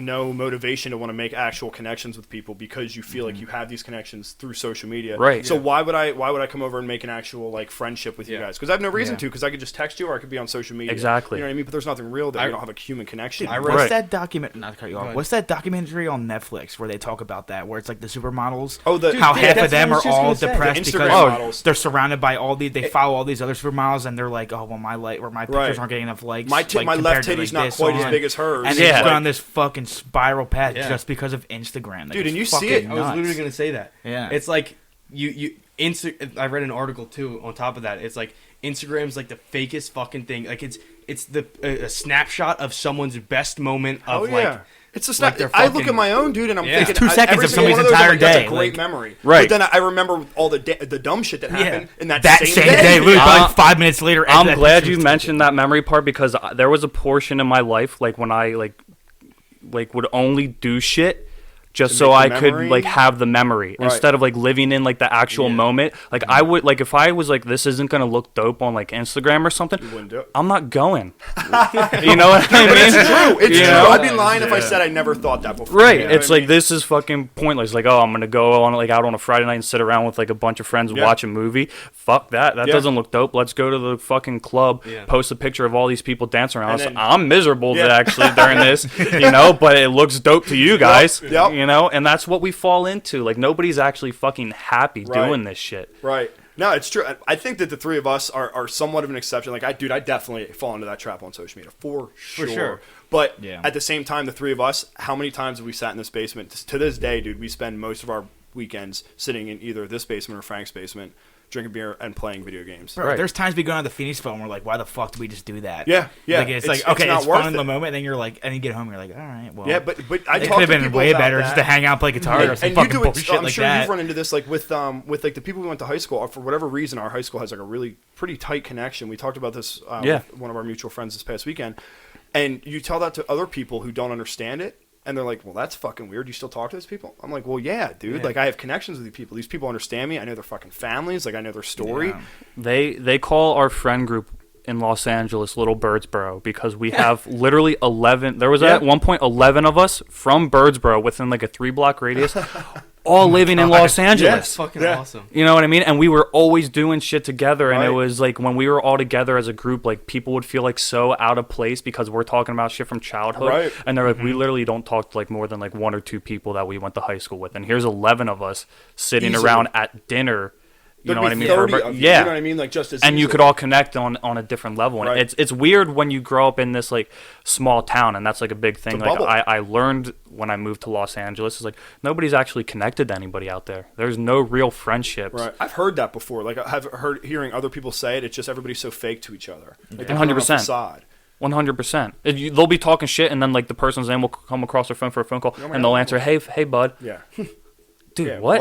no motivation to want to make actual connections with people because you feel like you have these connections through social media. Right. So why would I come over and make an actual like friendship with you Yeah. guys? Because I have no reason Yeah. to. Because I could just text you or I could be on social media. Exactly. You know what I mean? But there's nothing real there. I- You don't have a human connection. I read- What's Right. that document? Not to cut you Go off. ahead. What's that documentary on Netflix where they talk about that? Where it's like the supermodels. Oh, the how Dude, half that's of them what I are was just all gonna say. depressed The because Instagram models. they're surrounded by all the. They follow all these other supermodels, and they're like, oh well, my pictures Right. aren't getting enough likes. my like, my compared left to, titty's like, not this quite as one. big as hers. And Yeah. they put on this fucking spiral path Yeah. just because of Instagram. Like, Dude, it's and you see fucking it. I was nuts. literally gonna say that. Yeah. It's like I read an article too. On top of that, it's like Instagram's like the fakest fucking thing. Like it's a snapshot of someone's best moment Oh of yeah. like. It's a like snap. they're I look fucking- at my own, dude, and I'm Yeah. thinking It's 2 seconds every of single somebody's one of those, I'm entire like, day. That's a great Like- memory, Right. But then I remember all the dumb shit that happened in that same day. Literally, Uh, like 5 minutes later. I'm that glad picture you was mentioned that memory part because there was a portion in my life like when I like would only do shit just To so make I the could memory? like have the memory Right. instead of like living in like the actual Yeah. moment. Like I would like if I was like this isn't gonna look dope on like Instagram or something. You wouldn't do it. I'm not going. You know what I mean? It's true. It's You true. know? I'd be lying if I said I never thought that before. Right. You know It's what I like mean? this is fucking pointless. Like, oh, I'm gonna go on like out on a Friday night and sit around with like a bunch of friends and Yeah. watch a movie. Fuck that. That Yeah. doesn't look dope. Let's go to the fucking club, Yeah. post a picture of all these people dancing around. And us. then- I'm miserable Yeah. actually during this, you know, but it looks dope to you guys. Yep. You know, and that's what we fall into. Like nobody's actually fucking happy Right. doing this shit. Right. No, it's true. I think that the three of us are somewhat of an exception. Like, I definitely fall into that trap on social media for sure. But Yeah. at the same time, the three of us, how many times have we sat in this basement? To this day, dude, we spend most of our weekends sitting in either this basement or Frank's basement, drinking beer and playing video games. Bro, Right. there's times we go on the Phoenix phone. We're like, why the fuck do we just do that? Yeah, yeah. Like, it's It's- like, okay, it's not it's worth fun in it. the moment. And then you're like, and you get home, you're like, all right, well. Yeah, but I it talk could have to been people way about better that. just to hang out, play guitar, or some And you fucking do bullshit it. I'm like sure that. you've run into this, like with like the people we went to high school. For whatever reason, our high school has like a really pretty tight connection. We talked about this Yeah. with one of our mutual friends this past weekend, and you tell that to other people who don't understand it, and they're like, "Well, that's fucking weird. You still talk to those people?" I'm like, "Well, yeah, dude. Yeah. Like, I have connections with these people. These people understand me. I know their fucking families. Like, I know their story. Yeah. They call our friend group in Los Angeles Little Birdsboro because we have literally 11. There was Yeah. at one point 11 of us from Birdsboro within like a 3-block radius, all living in Los Angeles. That's fucking Yeah. awesome. You know what I mean? And we were always doing shit together. And it Right. was like when we were all together as a group, like people would feel like so out of place because we're talking about shit from childhood. Right. And they're like, we literally don't talk to like more than like 1 or 2 people that we went to high school with. And here's 11 of us sitting Easily. around at dinner. You know There'd what I be mean? For a 30 bir- of you, yeah. you know what I mean? Like, just as And you easily. could all connect on a different level. And Right. it's weird when you grow up in this like small town, and that's like a big thing. It's a Like bubble. I learned when I moved to Los Angeles is like nobody's actually connected to anybody out there. There's no real friendships. Right. I've heard that before. Like, I've hearing other people say it. It's just everybody's so fake to each other. Like, they put on a 100%. facade. 100%. They'll be talking shit, and then like the person's name will come across their phone for a phone call, Oh my and they'll God. answer, "Hey, bud, Yeah. dude, Yeah, what?"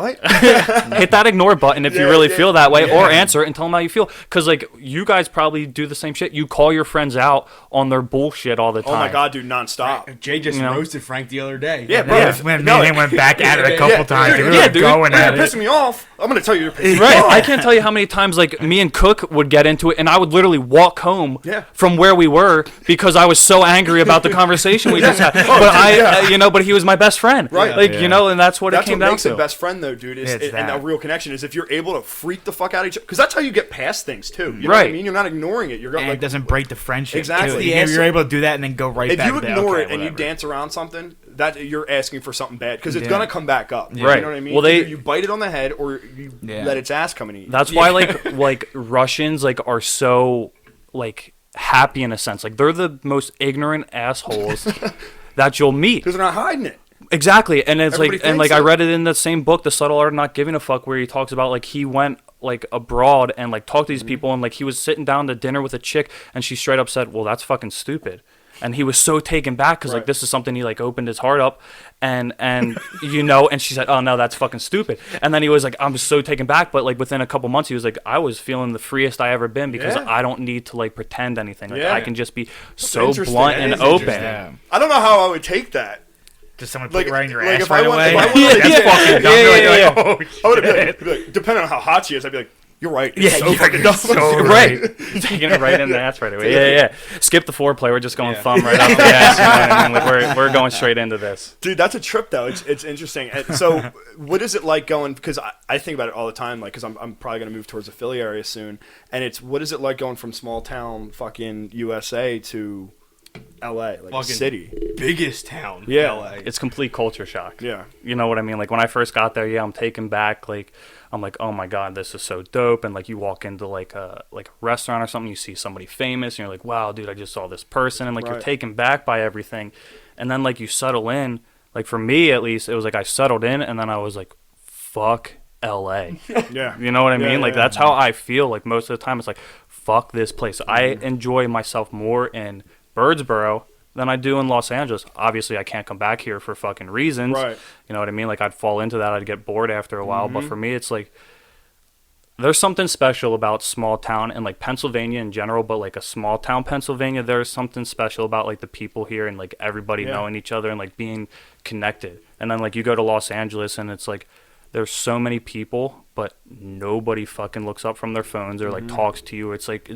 Hit that ignore button if you Yeah, really yeah, feel that way, or yeah. answer it and tell them how you feel. Because like you guys probably do the same shit. You call your friends out on their bullshit all the time. Oh my god, dude, nonstop. Jay just You know? roasted Frank the other day. Yeah, bro. Yeah, if- when no, me and him went back at it a yeah, couple yeah. times. Dude, we yeah, were dude. going You're at it. pissing me off. I'm gonna tell you you're pissing me Right, off. I can't tell you how many times like me and Cook would get into it, and I would literally walk home Yeah. from where we were because I was so angry about the conversation we just had. But but he was my best friend, Right. Like Yeah. you know, and that's what That's it came what down makes to. a best friend, though, dude. Is It's and that. a real connection is if you're able to freak the fuck out of each other. Because that's how you get past things too. You know Right. what I mean? You're not ignoring it. You're going And like it doesn't break the friendship. Exactly. Too. Yeah, You're able to do that and then go right if back you to the, ignore okay, it and you whatever. dance around something, that you're asking for something bad because it's Yeah. gonna come back up. Right. You know what I mean? Well, they- Either you bite it on the head or you Yeah. let its ass come and eat. That's why like Russians like are so like happy in a sense. Like they're the most ignorant assholes that you'll meet. Because they're not hiding it. Exactly. And it's Everybody like and thinks like I it. read it in the same book, The Subtle Art of Not Giving a Fuck, where he talks about like he went like abroad and like talked to these people and like he was sitting down to dinner with a chick and she straight up said, "Well, that's fucking stupid." And he was so taken back because like Right. this is something he like opened his heart up and you know, and she said, "Oh no, that's fucking stupid." And then he was like, "I'm so taken back," but like within a couple months he was like, "I was feeling the freest I ever been because Yeah. I don't need to like pretend anything. Like Yeah. I can just be so interesting. blunt That and is open." interesting. Yeah. I don't know how I would take that. Just someone Like- put right in your like ass if I right went- away. if I went like That's that- fucking dumb. Yeah, You're yeah, like, oh, I would shit. be like, depending on how hot she is, I'd be like, "You're right. It's Yeah, so you're fucking dumb." so Right. Taking it right in the ass right away. Yeah. Skip the foreplay. We're just going Yeah. thumb right up the ass. You know what I mean? Like we're going straight into this. Dude, that's a trip though. It's interesting. And so, what is it like going? Because I think about it all the time. Like, because I'm probably gonna move towards the Philly area soon. And it's what is it like going from small town fucking USA to LA, like a Fucking city? biggest town. Yeah. LA. It's complete culture shock. Yeah. You know what I mean? Like when I first got there, yeah, I'm taken back. Like I'm like, oh my god, this is so dope. And like you walk into like a restaurant or something, you see somebody famous, and you're like, wow, dude, I just saw this person, and like you're Right. taken back by everything. And then like you settle in, like for me at least, it was like I settled in and then I was like, fuck LA. Yeah. You know what I Yeah, mean? Like yeah. that's how I feel like most of the time. It's like, fuck this place. I enjoy myself more in Birdsboro than I do in Los Angeles. Obviously I can't come back here for fucking reasons. Right. You know what I mean? Like I'd fall into that, I'd get bored after a while. But for me it's like there's something special about small town and like Pennsylvania in general, but like a small town Pennsylvania, there's something special about like the people here and like everybody knowing each other and like being connected. And then like you go to Los Angeles and it's like there's so many people, but nobody fucking looks up from their phones or like talks to you. It's like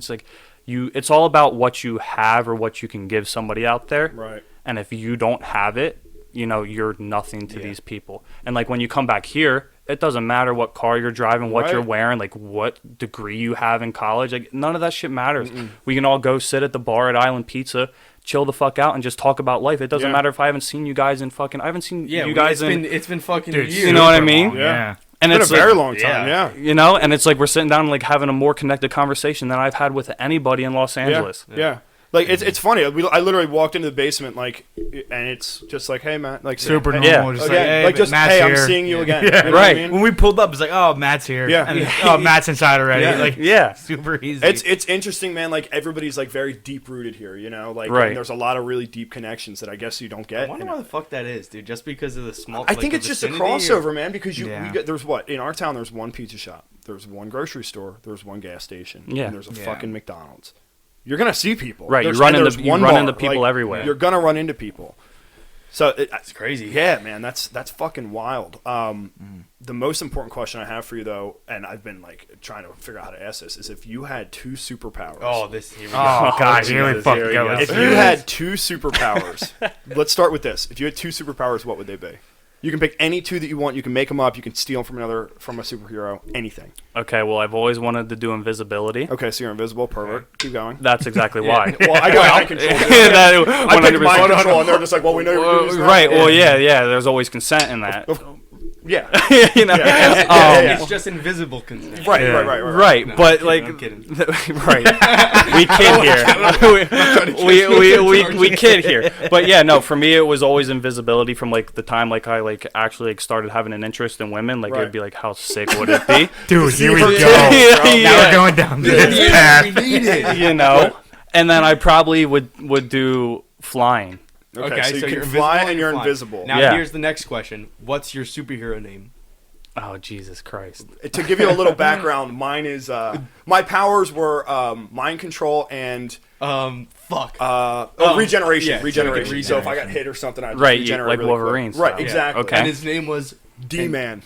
it's all about what you have or what you can give somebody out there. Right. And if you don't have it, you know, you're nothing to these people. And like when you come back here, it doesn't matter what car you're driving, what you're wearing, like what degree you have in college. Like none of that shit matters. We can all go sit at the bar at Island Pizza, chill the fuck out, and just talk about life. It doesn't matter if I haven't seen you guys in fucking. I haven't seen you guys in. It's been fucking Dude, years. You know what I mean? Yeah. And It's been a like, very long time. Yeah. you know, and it's like we're sitting down and like having a more connected conversation than I've had with anybody in Los Angeles. Yeah. Like it's funny. I literally walked into the basement like, and it's just like, hey Matt, like Super hey, normal. Yeah. Just okay, like, hey, just Matt's hey, here. I'm seeing you again. Yeah. You know what I mean? When we pulled up, it's like, oh, Matt's here. Yeah. And then, oh, Matt's inside already. Yeah. Like, Yeah. super easy. It's interesting, man. Like everybody's like very deep rooted here, you know. Like Right. and there's a lot of really deep connections that I guess you don't get. I wonder And why the fuck that is, dude. Just because of the small. I think the it's just a vicinity, crossover, man. Because we Yeah. get, there's what in our town. There's one pizza shop. There's one grocery store. There's one gas station. Yeah. And there's a Yeah. fucking McDonald's. You're gonna see people. Right, There's- you run and into- there's you one run bar. into people Like, everywhere. You're gonna run into people. So It's crazy. yeah, man, that's fucking wild. The most important question I have for you though, and I've been like trying to figure out how to ask this, is if you had two superpowers. Oh, this here we go. oh, God. Here we Jesus, fucking here we go. go. with If this. you had two superpowers, let's start with this. If you had two superpowers, what would they be? You can pick any two that you want. You can make them up. You can steal them from a superhero. Anything. Okay, well, I've always wanted to do invisibility. Okay, so you're invisible, pervert. Keep going. That's exactly why. Well, I got mind control. That- I picked mind 100%. control, and they're just like, well, we know you're going to use that. Right, well, yeah, there's always consent in that. Yeah. You know? Yeah. It's just invisible consent. Right, Yeah. right. Right, but like, I'm kidding. right, we kid here. we kid here. But yeah, no, for me it was always invisibility from like the time like I like actually like started having an interest in women. Like Right. it'd be like, how sick would it be? Dude, here we her go. titties, bro. Now Yeah. we're going down this path. We need it. You know, and then I probably would do flying. Okay, so you you're can fly invisible and you're flying. invisible. Now Yeah. here's the next question: what's your superhero name? Oh Jesus Christ! To give you a little background, mine is my powers were mind control and Fuck. regeneration. yeah, regeneration. So if I got regeneration. hit or something, I'd Right, regenerate like really Wolverine quick. Right, style. exactly. Okay. And his name was D-Man,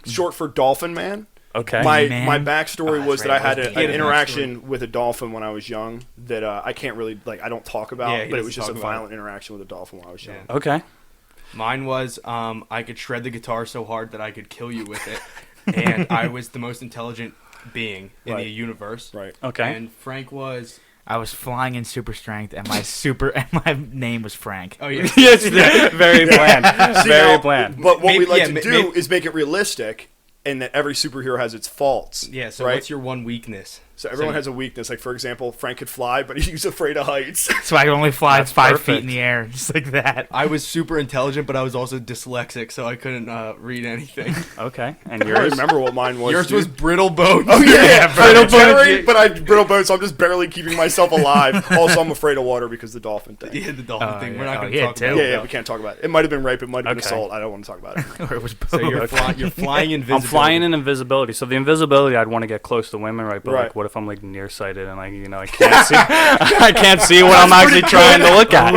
short for Dolphin Man. Okay. My D-Man? backstory Oh, was that's that I right. had He had an a interaction with a dolphin when I was young that I can't really like. I don't talk about, Yeah, he but it doesn't was just a talk about violent interaction with a dolphin when I was young. Yeah. Okay. Mine was I could shred the guitar so hard that I could kill you with it, and I was the most intelligent being in Right. the universe. Right. Okay. And Frank was. I was flying in super strength, and my name was Frank. Oh yeah. Yes, very bland. See, Very now, bland. But what we Maybe- like yeah, to ma- do maybe- is make it realistic, and that every superhero has its faults. Yeah. So right? what's your one weakness? So everyone So- has a weakness. Like for example, Frank could fly, but he's afraid of heights. So I could only fly That's 5 perfect. feet in the air, just like that. I was super intelligent, but I was also dyslexic, so I couldn't read anything. Okay. And I don't yours? remember what mine was. Yours dude. was brittle bone. Oh yeah, brittle bones. But I brittle bones, so I'm just barely keeping myself alive. Also, I'm afraid of water because the dolphin thing. Yeah, the dolphin Oh, thing. yeah. We're not Oh, going to yeah, talk too. about Yeah, it. yeah, we can't talk about it. It might have been rape. It might have been Okay. assault. I don't want to talk about it. Or it was So you're, both. you're flying invisible. I'm flying in invisibility. So the invisibility, I'd want to get close to women, right? But Right. like, what if I'm like nearsighted and I can't see? I can't see what I'm actually trying to look at.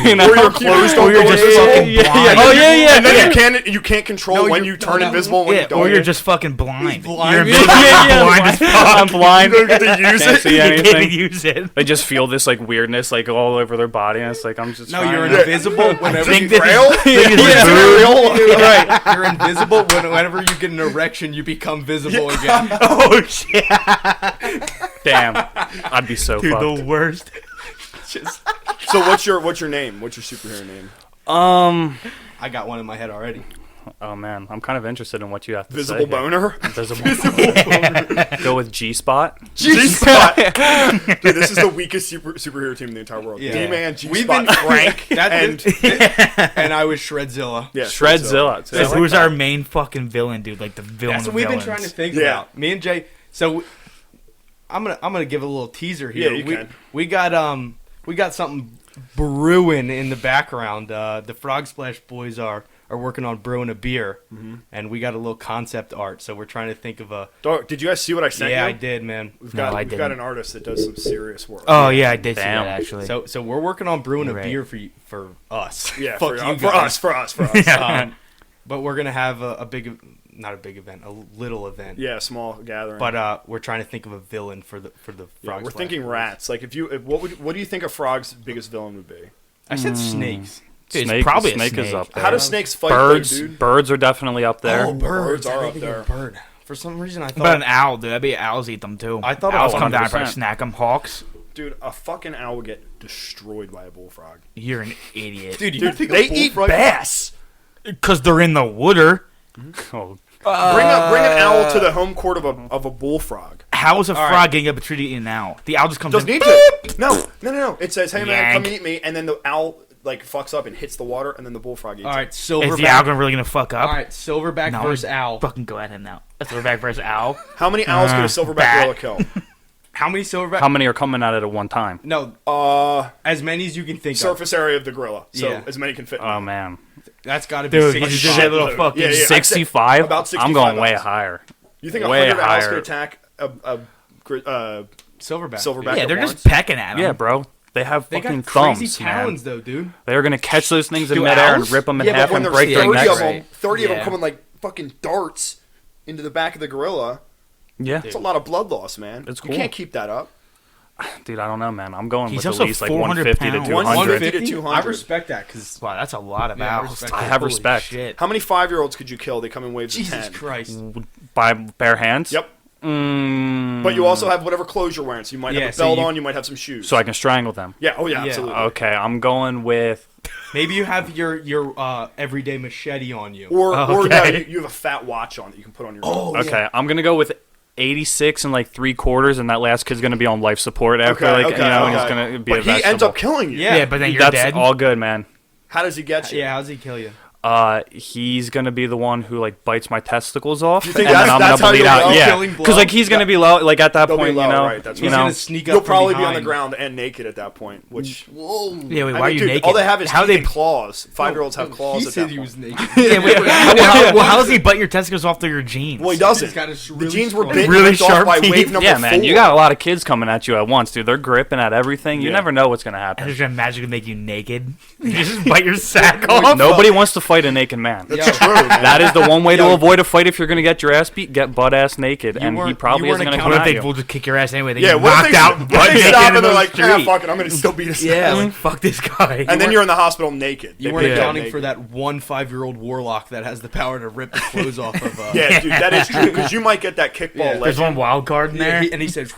You know? Or your clothes don't Or you're go just invisible. fucking Yeah, blind. yeah. Oh yeah. And then you can't control No, when you're- you turn no, invisible and when Yeah, you don't. or you're just fucking blind. blind. You're Yeah, invisible, blind as fuck. I'm blind. You don't get to use Can't it. see You can't anything. even use it. They just feel this like weirdness like all over their body, and it's like I'm just. No, trying you're to- invisible whenever think you this is- Braille? right. You're invisible whenever you get an erection. You become visible again. Oh shit, Damn, I'd be so dude, fucked. the worst. So what's your name? What's your superhero name? I got one in my head already. Oh man, I'm kind of interested in what you have to Visible say. boner. Visible boner. Go with G-spot. G-spot. Dude, this is the weakest superhero team in the entire world. Yeah. D-Man, We've been G-spot, Frank, and I was Shredzilla. yeah, Shredzilla. So who's our main fucking villain, dude? Like the villain. That's what of we've been villains. trying to think Yeah. about. Me and Jay. So I'm gonna give a little teaser here. Yeah, you can. We got something brewing in the background. The Frogsplash boys are working on brewing a beer, and we got a little concept art. So we're trying to think of a. Dog, did you guys see what I sent you? Yeah, I did, man. We've No, I got didn't. an artist that does some serious work. Oh yeah, I did see Damn. that actually. So we're working on brewing You're a right. beer for us. yeah, Fuck you for guys. us. But we're gonna have a big, not a big event, a little event. Yeah, small gathering. But we're trying to think of a villain for the yeah, we're Frogsplash thinking boys. rats. Like, what do you think a frog's biggest villain would be? I said snakes. Dude, it's Snake, probably a snake is snake. up there. How do snakes fight, birds? though, dude? Birds are definitely up there. Oh, birds I are didn't up think of there. a bird. For some reason, I What about thought an owl, dude? I bet owls eat them too. I thought owls it was come down and try to 100%. snack them. Hawks, Dude, a fucking owl would get destroyed by a bullfrog. you're an idiot. dude, you Dude, think they a eat bullfrog- bass. Because they're in the water. Oh, Bring an owl to the home court of a bullfrog. How is a All frog right. getting up a tree to eat an owl? The owl just comes Doesn't in. need to. No. It says, "Hey man, come Yank. eat me," and then the owl like fucks up and hits the water, and then the bullfrog eats All it. right, Is the owl silverback. really gonna fuck up? All right, silverback No, versus owl. Fucking go at him now. A silverback versus owl. How many owls could a silverback bat. gorilla kill? How many silverback? how many are coming at it at one time? No, as many as you can think Surface area of the gorilla, so Yeah. as many can fit. Oh man, of. That's got to be Dude, 65. you just did a little fucking. Yeah, I'd say 65. about I'm 65 going way owls. higher. You think way 100 owls higher. could attack a silverback. silverback? Yeah, at they're once? just pecking at him. Yeah, bro. They have They fucking got crazy thumbs, talons, man. though, dude. They're gonna catch those things in Do midair and owls? rip them in Yeah, half but when and there's break their 30 necks. of them, 30 of them Yeah. coming like fucking darts into the back of the gorilla. Yeah, It's a lot of blood loss, man. It's You cool. can't keep that up. dude, I don't know, man. I'm going He's with at also least like 400 150 to pounds. 200. 150 to 200. I respect that because Wow, that's a lot of Yeah, I owls. respect dude. that. I have Holy respect. Shit. How many 5-year-olds could you kill? They come in waves Jesus of 10. Christ. By bare hands. Yep. Mm, But you also have whatever clothes you're wearing. So you might Yeah, have a so belt you- on. You might have some shoes. so I can strangle them. yeah. Oh yeah. Yeah. Absolutely. Okay, I'm going with. Maybe you have your everyday machete on you. Or no, Okay. you have a fat watch on that you can put on your. Oh, Okay, I'm gonna go with 86 and like 3/4, and that last kid's gonna be on life support after Okay, like okay, you know okay. he's gonna be But a he vegetable. ends up killing you. Yeah. Yeah, but then you're That's dead. all good, man. How does he get you? Yeah, how's he kill you? He's gonna be the one who like bites my testicles off, You think and then that's- I'm that's how gonna bleed you'll out. go? Yeah, Killing blow? because like he's gonna be low, like at that They'll be point, low, you know, right, that's you right. He's know. gonna sneak up You'll from probably be on behind. the ground and naked at that point. Which Whoa. Yeah, wait, I why are mean, you dude, naked? all they have is how teeth they? and claws. 5-year-olds have claws. He at said that he point. was naked. Yeah, wait, well, how does he bite your testicles off through your jeans? Well, he doesn't. He's got a The really jeans were strong- bitten Really ripped off sharp by teeth. wave number Yeah, man, 4. you got a lot of kids coming at you at once, dude. They're gripping at everything. You Yeah. never know what's gonna And happen. they're gonna magically make you naked. You just bite your sack off. Nobody wants to fight a naked man. That's Yo. true. Man. That is the one way to Yo. avoid a fight if you're gonna get your ass beat. Get butt ass naked, and he weren't- probably you isn't weren't gonna What come if at they you. will just kick your ass anyway? They Yeah, get what knocked if out. they, butt what if they naked stop in and they're the like, ah, street. fuck it, I'm gonna still beat his Yeah, ass. like fuck this guy. And then you're in the hospital naked. You They weren't pick you up accounting naked. for that one 5-year-old warlock that has the power to rip the clothes off of. Yeah, dude, that is true. Because you might get that kickball Yeah. There's one legend. wild card in there. and he says,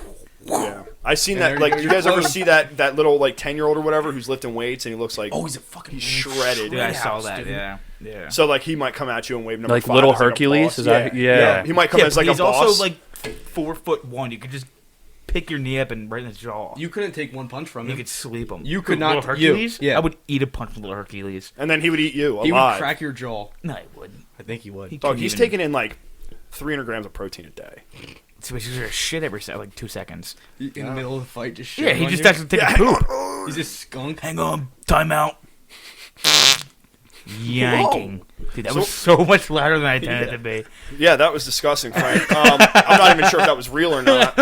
Yeah. I seen And that. there Like, you you go, guys your ever clothes. see that little like 10-year-old or whatever who's lifting weights and he looks like "Oh, he's a fucking he's shredded. Dude, I saw house, that. dude. Yeah, yeah. So like he might come at you and wave number Like 5 little as, like, a Hercules? boss. Is that- yeah. He might come Yeah, as like but a he's boss. also like 4'1". You could just pick your knee up and right in the jaw. You couldn't take one punch from You him. could sleep him. You could Little not- Hercules. you- yeah. I would eat a punch from little Hercules. and then he would eat you He would alive. crack your jaw. No, he wouldn't. I think he would. He Dog, couldn't he's even- taking in like 300 grams of protein a day. So he's just shit every like 2 seconds. In the middle of the fight, just shit Yeah, he on just you. actually take a hang poop. on. He's a skunk. Hang on, timeout. Yanking. Dude, that was so much louder than I intended it to be. Yeah, that was disgusting, Frank. I'm not even sure if that was real or not.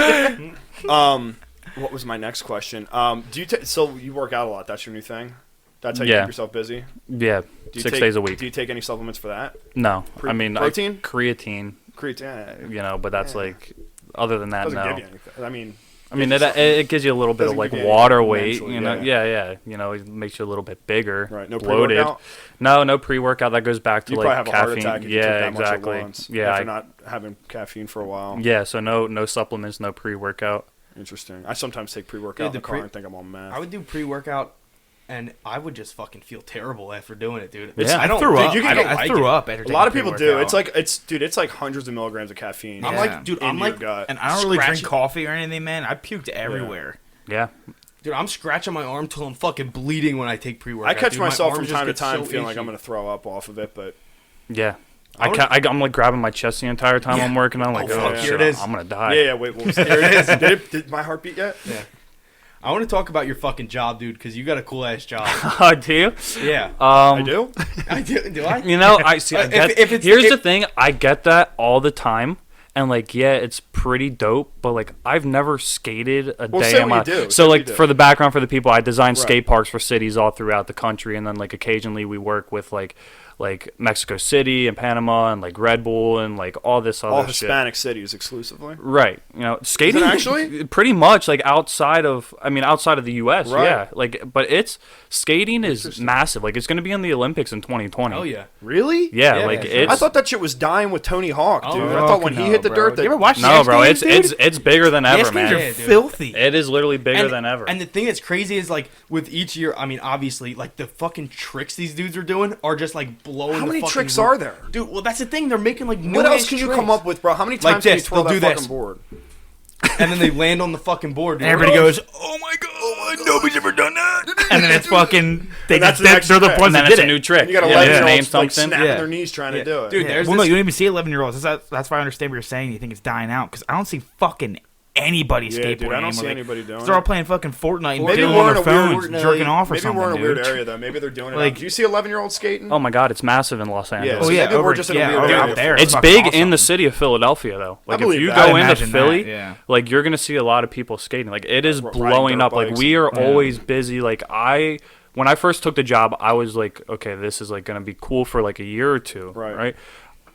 What was my next question? Do you so you work out a lot? That's your new thing. That's how you Yeah. keep yourself busy. Yeah, Do you 6 take- days a week. Do you take any supplements for that? No, I mean protein? creatine. Creatine You know, but that's Yeah. like other than that, doesn't no. give you anything. I mean, I mean, it gives you a little bit of Doesn't like give you water anything weight, mentally, you know. yeah. Yeah. You know, it makes you a little bit bigger, right? No bloated. pre-workout. No pre-workout. That goes back to You like probably have a heart caffeine. attack if you Yeah, take that much exactly. at once. Yeah, after not having caffeine for a while. yeah. So no supplements, no pre-workout. Interesting. I sometimes take pre-workout Yeah, in the the car pre- and think I'm on meth. I would do pre-workout and I would just fucking feel terrible after doing it, dude. Yeah. I don't. threw dude, up. you can get I threw up. A lot of people do. It's like it's like hundreds of milligrams of caffeine. I'm Yeah. like, dude, in I'm your like, gut. and I don't really drink scratching- coffee or anything, man. I puked everywhere. Yeah. dude, I'm scratching my arm till I'm fucking bleeding when I take pre-workout. I catch dude. My myself arm from just time to gets time so feeling like itchy. I'm gonna throw up off of it, but Yeah. I would- I'm like grabbing my chest the entire time I'm working. I'm like, Oh, oh, fuck, shit, here it is. I'm gonna die. yeah. Wait, what was that? Here it is. Did my heart beat yet? Yeah. I want to talk about your fucking job, dude, because you got a cool ass job. Do you? Yeah, I do. I do. Do I? You know, I see. I If- get, if it's- here's if- the thing. I get that all the time, and like, yeah, it's pretty dope. But like, I've never skated a Well, day say in what my. you do. Say So what like, you do. for the background for the people, I design Right. skate parks for cities all throughout the country, and then like occasionally we work with like Mexico City and Panama and like Red Bull and like all this other All shit. Hispanic cities exclusively. Right. You know, skating actually? pretty much like outside of the US, Right. yeah. Like but it's skating is massive. Like it's going to be in the Olympics in 2020. Oh yeah. Really? Yeah, Yeah, like man. it's I thought that shit was dying with Tony Hawk, dude. Oh, I thought when he hit the dirt, You ever that watch no, X bro, Games, dude? it's bigger than The ever, X Games man. are Yeah, dude. filthy. It is literally bigger than ever. And the thing that's crazy is like with each year, I mean, obviously, like the fucking tricks these dudes are doing are just like blowing. how the many fucking tricks roof. are there? Dude? Well, that's the thing. They're making like What else can you come up with, bro? How many Like times can you this, twirl they'll that do fucking this. board? And then they land on the fucking board. Dude. And everybody goes, "Oh my god, nobody's ever done that!" And then it's fucking. They And that's just, the next they're the trick. ones and then that it's did a new it. trick. And you got Yeah, 11 year name olds like something. snapping Yeah. their knees trying to Yeah. do it. Dude, Yeah. there's Well, no, this- you don't even see 11-year-olds. That's why I understand what you're saying. You think it's dying out because I don't see fucking anybody Yeah, skateboarding dude, I don't anymore. see Like, anybody doing they're all it. playing fucking Fortnite and Maybe doing we're on in their a phones, weird, jerking off or maybe something, we're in a weird dude. area though. Maybe they're doing it. Like- Do you see 11-year-olds skating? Oh my god, it's massive in Los Yeah, Angeles. so Oh yeah, maybe we're just in a weird area. out there. It's fucking big awesome. in the city of Philadelphia though. Like if believe you that. go I'd into imagine Philly, that, yeah. like you're gonna see a lot of people skating. Like it is Riding blowing dirt up. Like bikes. we are Yeah. always busy. Like when I first took the job, I was like, okay, this is like gonna be cool for like a year or two. Right.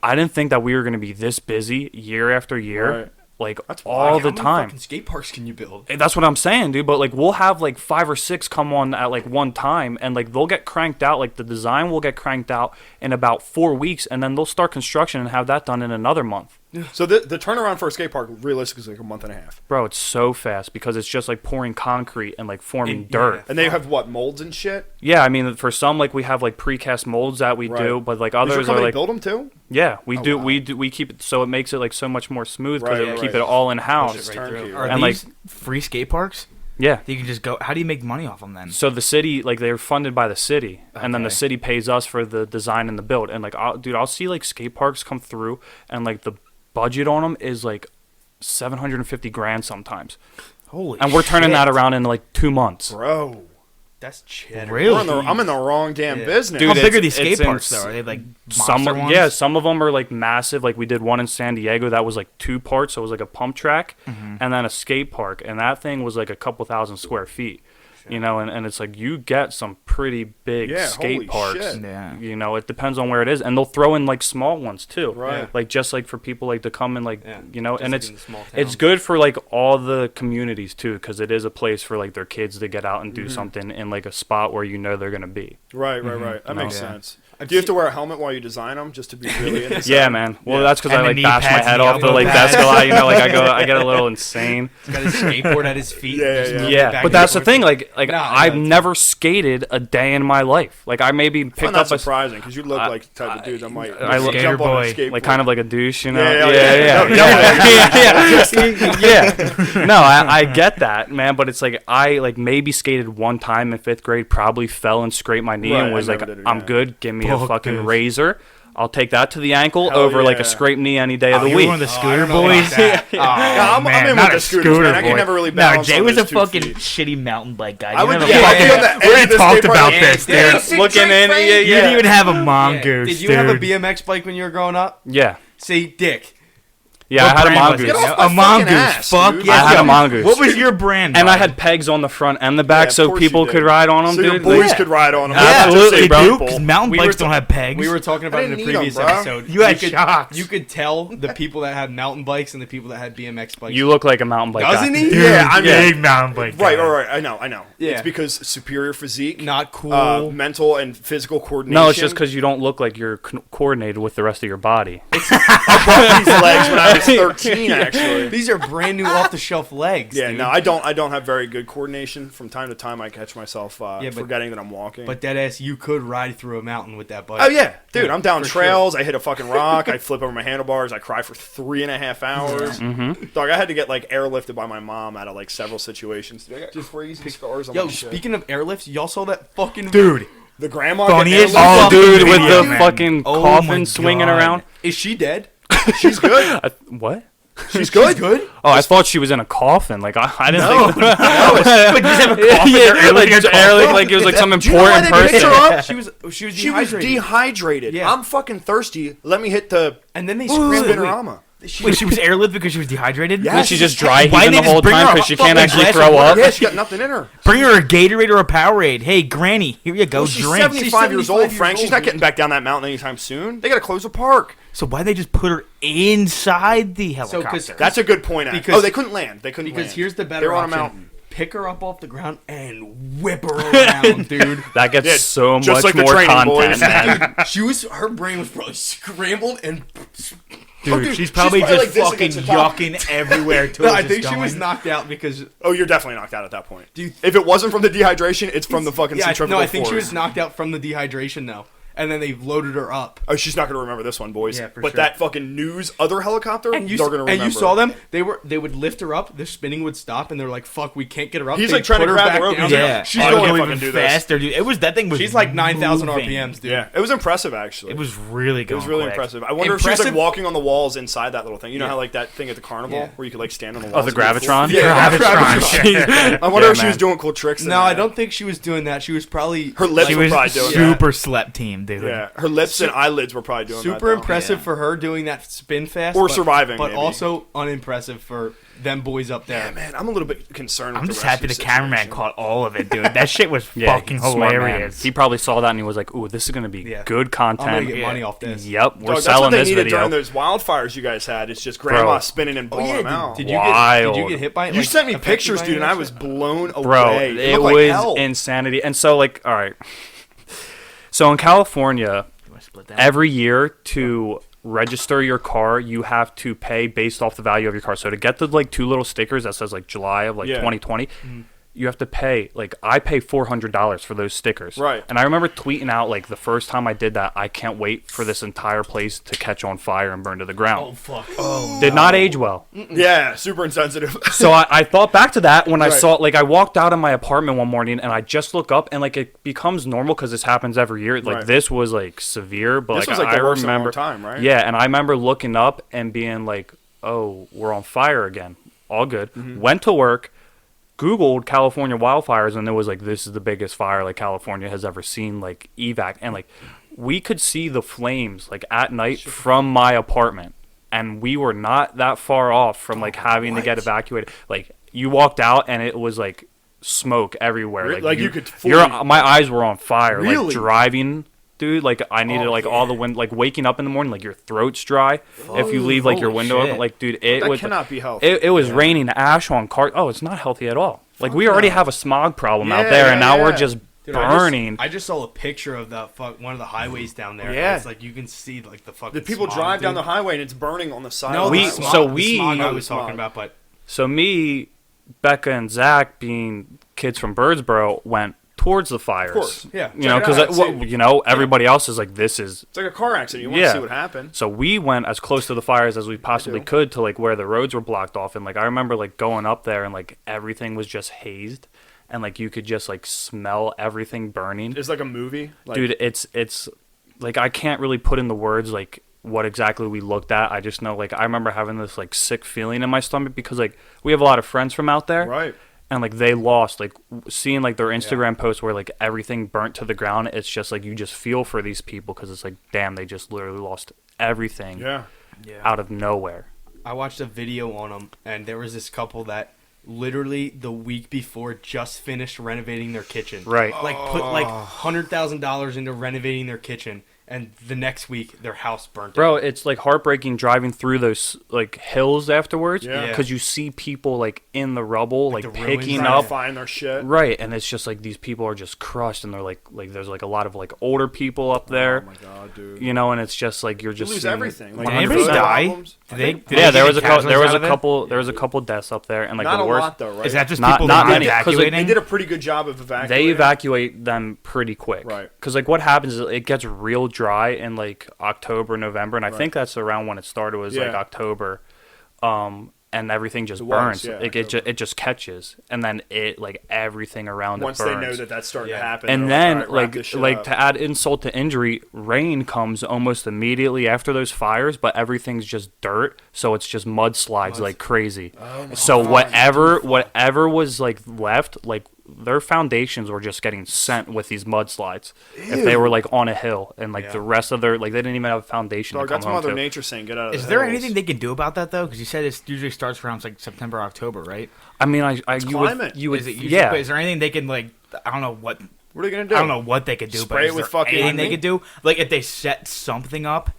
I didn't think that we were gonna be this busy year after year. Right. Like That's all wild. the How many time. fucking skate parks can you build? That's what I'm saying, dude. But like, we'll have like 5 or 6 come on at like one time, and like they'll get cranked out. Like the design will get cranked out in about 4 weeks, and then they'll start construction and have that done in another month. So the turnaround for a skate park realistically is like a month and a half. Bro, it's so fast because it's just like pouring concrete and like forming And- dirt. yeah. And they have what, molds and shit? Yeah, I mean, for some like we have like precast molds that we Right. do, but like Does your others are company like build them too? yeah, we Oh, do. wow. We keep it so it makes it like so much more smooth because Right, we right. keep it all in house. Just Right turnkey, through. Are right? And, these free skate parks? Yeah. You can just go. How do you make money off them then? So the city, like they're funded by the city, and then the Okay. city pays us for the design and the build. And like, I'll see like skate parks come through, and like the budget on them is like $750,000 sometimes, Holy. and we're turning shit. that around in like 2 months. Bro. That's cheddar. Really? I'm in the wrong damn Yeah. business. Dude, How big it's- are these skate it's parks ins- though? Are they like Some monster are, ones? yeah, some of them are like massive. Like we did one in San Diego that was like 2 parts, so it was like a pump track, and then a skate park, and that thing was like a couple thousand square feet. You know, and it's like you get some pretty big Yeah, skate holy parks. shit. Yeah. You know, it depends on where it is, and they'll throw in like small ones too. Right. Like just like for people like to come and like Yeah, you know, just and like it's in the small it's towns. good for like all the communities too, because it is a place for like their kids to get out and Mm-hmm. do something in like a spot where you know they're gonna be. Right. That No. makes Yeah. sense. Do you have to wear a helmet while you design them just to be really in the Yeah, zone? man. Well, Yeah. that's because And I the like knee bash my pads head and the off the elbow like pads. desk a lot. You know, like I get a little insane. He's got his skateboard at his feet. Yeah, just yeah. moving Yeah, back but and that's the forth. thing. Like Nah, I've no, never skated a day in my life. Like I maybe I picked find up that a surprising because you look I- like the type of dude that might I look- jump on a Skater boy. skateboard. like kind of like a douche, you know? Yeah. No, yeah. No, I get that, man. But it's like I like maybe skated one time in 5th grade, probably fell and scraped my knee, Right, and was I like, never did it, I'm yeah. good. Give me a Fuck fucking this. razor. I'll take that to the ankle Hell over like yeah. a scraped knee any day of Oh, the you're week. one of the Oh, I scooter don't know about boys. that. Oh, Yeah, I'm man, in not with a the scooters, scooter man. I can boy. never really No, balance Jay on was a those 2 fucking feet. shitty mountain bike guy. I You would didn't yeah, have a I'd be fucking- on the edge We of already the talked skate park. about Yeah, this, yeah. dude. Six Looking inch in, frame? yeah, You didn't yeah. even have a mongoose, Did you have a dude. BMX bike when you were growing up? Yeah, See, Dick. yeah. What I had a brand was mongoose. it? Get off A my mongoose. fucking ass, Fuck dude. yes. I had yo. a mongoose. What was your brand? And I bud? had pegs on the front and the back, of so course people you did. could ride on them, So your dude. boys Yeah. could ride on them. Absolutely, They bro. do, 'cause mountain We bikes were don't have pegs. We were talking about I it in the didn't need 'em, previous bro. episode. You had could, shocks. You could tell the people that had mountain bikes and the people that had BMX bikes. You look like a mountain bike Doesn't guy. he? Dude, Yeah, I mean- big mountain bike. Right. guy. I know. Yeah. It's because superior physique, Not cool. mental and physical coordination. No, it's just because you don't look like you're coordinated with the rest of your body. I broke these legs when I was 13 actually. These are brand new off the shelf legs. Yeah, dude. no, I don't have very good coordination. From time to time, I catch myself but- forgetting that I'm walking. But deadass, you could ride through a mountain with that bike. oh yeah, dude, Yeah, I'm down for trails. I hit a fucking rock. I flip over my handlebars. I cry for 3.5 hours. Dog, I had to get like airlifted by my mom out of like several situations. Dude, I got crazy scars on Yo, my shit. speaking of airlifts, y'all saw that fucking Dude, The grandma. Funniest getting airlifted? Oh, dude, with video, the man. fucking Oh coffin my swinging God. around. Is she dead? She's good. What? She's good. Good. Oh, I thought she was in a coffin. Like I didn't think. like, just have a coffin. Yeah, They're like, airlifting a coffin. like it was like some Do you know why important they picked her person. up? She was She was dehydrated. Yeah. I'm fucking thirsty. Let me hit the And then they scrambled. spinorama. Wait, she was airlifted because she was dehydrated? Yeah, Was she just dry Why heaving didn't the they whole just bring her time a because she can't fucking actually glass of throw water? up? Yeah, she got nothing in her. Bring her a Gatorade or a Powerade. Hey, Granny, here you go, Well, she's drink. 75 years old, 75 Frank. years She's not old, getting back down that mountain anytime soon. They got to close the park. So why they just put her inside the helicopter? That's a good point. Actually. Because- Oh, they couldn't land. They couldn't Because land. here's the They better were on option. a mountain. Pick her up off the ground and whip her around, dude. That gets Yeah, so just much like the more training, content, boys. man. Her brain was probably scrambled and. Dude, she's probably probably just like this fucking against the top. yucking everywhere. Till No, it's I just think she was going. knocked out because. Oh, you're definitely knocked out at that point. Dude. If it wasn't from the dehydration, it's from the fucking Yeah, centrifugal no, I think she force. was knocked out from the dehydration though, and then they loaded her up. Oh, she's not going to remember this one, boys. Yeah, for but sure. that fucking news other helicopter, And you they're going to remember. and you saw them. They would lift her up. The spinning would stop, and they're like, "Fuck, we can't get her up." He's They like trying to put her grab the back rope. down. He's like, Yeah, she's oh, going go to even fucking do this. faster, dude. It was that thing was. She's like 9,000 moving. RPMs, dude. Yeah, it was impressive, actually. It was really It going was really quick. impressive. I wonder if she was like Impressive- walking on the walls inside that little thing. You know Yeah. how like that thing at the carnival Yeah. where you could like stand on the Oh, walls. the and do cool- Gravitron? Yeah, Gravitron. I wonder Yeah, if she was man. doing cool tricks. in No, I there. don't think she was doing that. She was probably Her lips She were was probably doing super slept team, dude. that. Yeah, her lips and eyelids were probably doing that. super though. impressive Yeah. for her doing that spin fast, Or but- surviving, but maybe. also unimpressive for them boys up there. Yeah, man, I'm a little bit concerned. I'm with just the happy the rescue cameraman situation. caught all of it, dude. That shit was Yeah, fucking he's a smart man. hilarious. He probably saw that and he was like, "Ooh, this is gonna be Yeah. good I'm gonna content." get money off this. Yep, Dog, we're that's selling what they this needed video. during those wildfires you guys had. It's just grandma Bro. spinning and Oh blowing yeah, them out. did you get Wild. hit by it? You like, sent me affected pictures, by dude, any and I of was that? blown away. Bro, it looked like was hell. insanity. And so, like, all right. So in California, You wanna split that? every year to register your car, you have to pay based off the value of your car. So to get the like two little stickers that says like July of like Yeah. 2020, you have to pay like I pay $400 for those stickers. Right. And I remember tweeting out like the first time I did that, I can't wait for this entire place to catch on fire and burn to the ground. Oh fuck! Did not age well. Yeah, super insensitive. So I thought back to that when I Right. saw, like, I walked out of my apartment one morning and I just look up and, like, it becomes normal because this happens every year. Like, Right. this was, like, severe, but, This like, was, like, I the worst in a long remember. time, right? Yeah, and I remember looking up and being like, oh, we're on fire again. All good. Mm-hmm. Went to work, Googled California wildfires, and it was like, this is the biggest fire, like, California has ever seen, like, evac. And, like, we could see the flames, like, at night from my apartment. And we were not that far off from like having to get evacuated. Like you walked out and it was like smoke everywhere. Re- like, you could Your fully- my eyes were on fire. Really? Like driving, dude. Like I needed Oh, like all the wind. Like waking up in the morning, like your throat's dry. If you leave like your holy window open, shit. like dude, it That was cannot be healthy. It was raining ash on cars. Oh, it's not healthy at all. Like we already have a smog problem out Yeah, there, yeah, and now we're yeah. just Dude, burning. I just saw a picture of the one of the highways down there. Yeah. It's like you can see like the fucking. The people smog, drive down dude. the highway and it's burning on the side. No, of the We- the highway. smog, so the we- smog I Oh, was the smog. talking about, but So me, Becca, and Zach, being kids from Birdsboro, went towards the fires. Of course, yeah. You know, Check it out, because see. you know everybody else is like, this is. It's like a car accident. You want Yeah. to see what happened. So we went as close to the fires as we possibly do. could to like where the roads were blocked off, and like I remember like going up there and like everything was just hazed, and like you could just like smell everything burning. It's like a movie. Like, Dude, it's like I can't really put in the words like what exactly we looked at. I just know like I remember having this like sick feeling in my stomach because like we have a lot of friends from out there. right. And like they lost, like seeing like their Instagram posts where like everything burnt to the ground. It's just like you just feel for these people because it's like, damn, they just literally lost everything Yeah. out of nowhere. I watched a video on them, and there was this couple that literally the week before just finished renovating their kitchen. Right. Like put like $100,000 into renovating their kitchen, and the next week their house burnt Bro, down. it's like heartbreaking driving through those like hills afterwards Yeah. because you see people like in the rubble, like the ruins, picking Trying to up. find their shit. Right, and it's just like these people are just crushed, and they're like there's like a lot of like older people up Oh there, my god, dude. you know, and it's just like you're You just lose seeing everything. Did Like, anybody 100% die? problems. Did they Yeah, get there was a casualties out of it? there was a couple deaths up there, and like Not the a worst. lot though, right? Is that just Not- people not not many, 'cause, like, evacuating? They did a pretty good job of evacuating. They evacuate them pretty quick, Right. Because like what happens is it gets real dry in like October, November, and I Right. think that's around when it started was like Yeah. October, and everything just It was, burns. yeah, It just catches, and then it like everything around Once it they burns. know that that's starting to Yeah. happen. And they're then "All right, wrap this shit up." to add insult to injury, rain comes almost immediately after those fires, but everything's just dirt, so it's just mudslides like crazy. So whatever was like left, like their foundations were just getting sent with these mudslides if they were like on a hill, and like Yeah. the rest of their like they didn't even have a foundation Dog, to come that's home Mother to. Nature saying, "Get out of Is the there hills." anything they can do about that though? Because you said it usually starts around like September, October, right? I mean, It's climate. you would Is it usually, yeah. But is there anything they can like? I don't know what. What are they gonna do? I don't know what they could do. Spray but it is with there fucking anything they honey? could do? Like if they set something up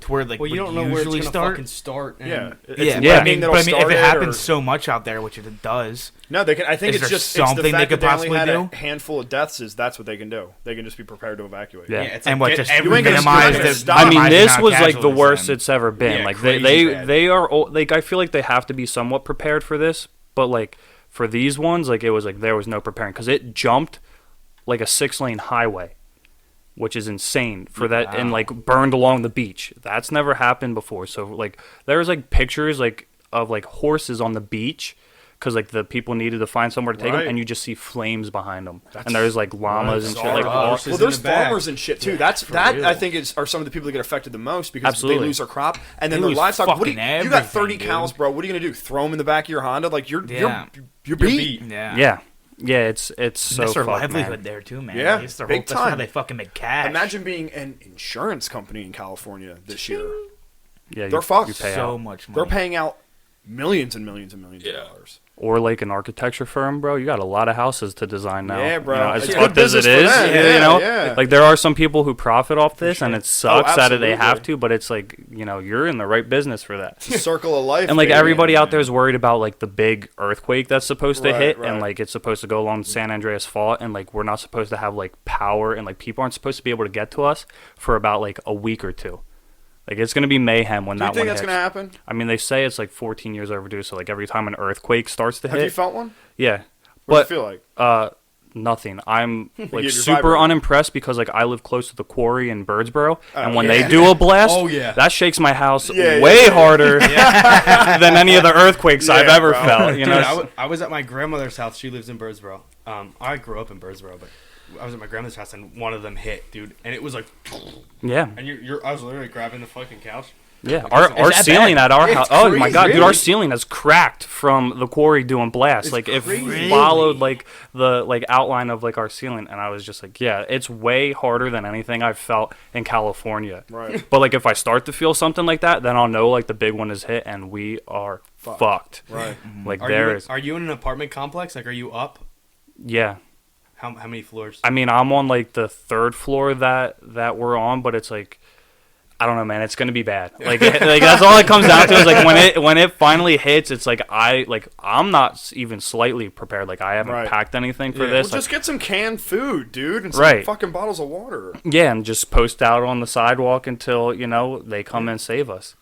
to where like Well, you would don't know where it's usually gonna start. fucking start. And Yeah. Yeah, Yeah. but I mean, that'll if start it happens or- so much out there, which it does, No, they can. I think Is it's there just it's something the they fact could that they possibly only had do? a handful of deaths. Is that's what they can do. They can just be prepared to evacuate. Yeah. it's and like, what get just You ain't gonna- minimize you're not gonna the. stop. I mean, minimize the this amount was of like the casualties worst then. it's ever been. Yeah, like crazy bad. they are like I feel like they have to be somewhat prepared for this, but like for these ones, like it was like there was no preparing because it jumped like a 6-lane highway, which is insane for that, and Wow. like burned along the beach. That's never happened before. So like there's like pictures like of like horses on the beach. Because like the people needed to find somewhere to take Right. them, and you just see flames behind them, and there's like llamas and shit. bizarre. Like all, Horses Well, in there's the back. farmers and shit too. That real. I think are some of the people that get affected the most because Absolutely. they lose their crop and then They their lose livestock. What do you fucking got 30 everything, cows, dude. bro. What are you gonna do? Throw them in the back of your Honda? Like you're Yeah. beat. Yeah. yeah, it's so That's their fucked, livelihood man. there too, man. Yeah, Like, it's their big that's how time. they fucking make cash. Imagine being an insurance company in California this year. Yeah, They're fucked. You pay so out. much money. They're paying out millions and millions and millions of dollars. Or like an architecture firm, bro. You got a lot of houses to design now. Yeah, bro. You know, as It's fucked good as it business for is, them. you Yeah, know, yeah. like there are some people who profit off this, and it sucks that they have absolutely. to. But it's like you're in the right business for that. Circle of life. And like baby. everybody out there is worried about like the big earthquake that's supposed to Right, hit, right. and like it's supposed to go along San Andreas Fault, and like we're not supposed to have like power, and like people aren't supposed to be able to get to us for about like a week or two. Like it's gonna be mayhem when Do you that think one that's hits. gonna happen? I mean, they say it's like 14 years overdue, so like every time an earthquake starts to Have you hit, felt one? yeah. What But does it feel like? nothing. I'm like you're super vibrating. unimpressed because like I live close to the quarry in Birdsboro, and when yeah. they do a blast, Oh, yeah. that shakes my house Yeah, way yeah. harder than any of the earthquakes I've Yeah, ever bro. felt. You Dude, know, I was at my grandmother's house. She lives in Birdsboro. I grew up in Birdsboro, but I was at my grandmother's house and one of them hit, dude. And it was like, yeah, and I was literally grabbing the fucking couch. yeah. Like, Our is that ceiling bad? at our It's house. Oh my crazy. god, dude, our Really? ceiling has cracked from the quarry doing blasts. It's Like it crazy. followed like the like outline of like our ceiling, and I was just like, yeah, it's way harder than anything I've felt in California. Right. But like if I start to feel something like that, then I'll know like the big one is hit, and we are fucked. Right. Like Are there you, is, are you in an apartment complex? Like, are you up? yeah. How many floors? I mean, I'm on like the third floor that we're on, but it's like, I don't know, man. It's gonna be bad. Like that's all it comes down to is like when it finally hits, it's like I'm not even slightly prepared. Like I haven't Right. packed anything for Yeah. this. Well, just get some canned food, dude, and some Right. fucking bottles of water. Yeah, and just post out on the sidewalk until they come and save us.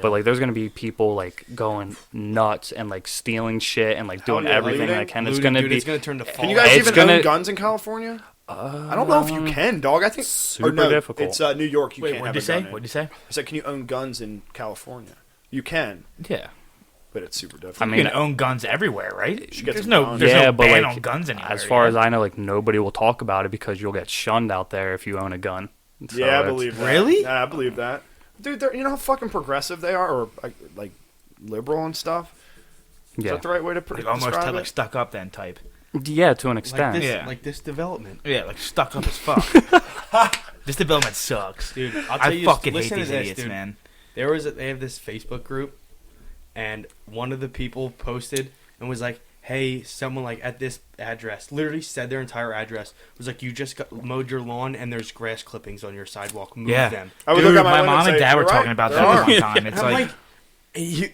But like, there's gonna be people like going nuts and like stealing shit and like doing yeah, everything looting. they can. It's Looting, gonna dude, be it's gonna turn to fall. Can you guys It's even gonna- own guns in California? I don't know if you can, dog. I think super or no, difficult. It's New York. You Wait, can't what'd have you a say? gun in. What'd you say? I said, can you own guns in California? You can, Yeah. but it's super difficult. I You mean, can own guns everywhere, right? should get There's some no, guns. there's yeah, no but ban like on guns anywhere. as far yeah. as I know, like nobody will talk about it because you'll get shunned out there if you own a gun. So Yeah, I it's- believe that. Really? Yeah, I believe that. Dude, you know how fucking progressive they are, or like liberal and stuff. Is Yeah, that the right way to like almost describe to it? like stuck up then type. yeah, to an like extent. this, Yeah. like this development. Yeah, like stuck up as fuck. This development sucks. Dude, I'll tell I you, fucking hate listen these to this, idiots, dude. man. They have this Facebook group, and one of the people posted and was like, hey, someone like at this address, literally said their entire address, was like, you just mowed your lawn and there's grass clippings on your sidewalk. Move them. I would Dude, look at my window mom and say, dad were "You're talking right, about there that are." one time. It's I'm like,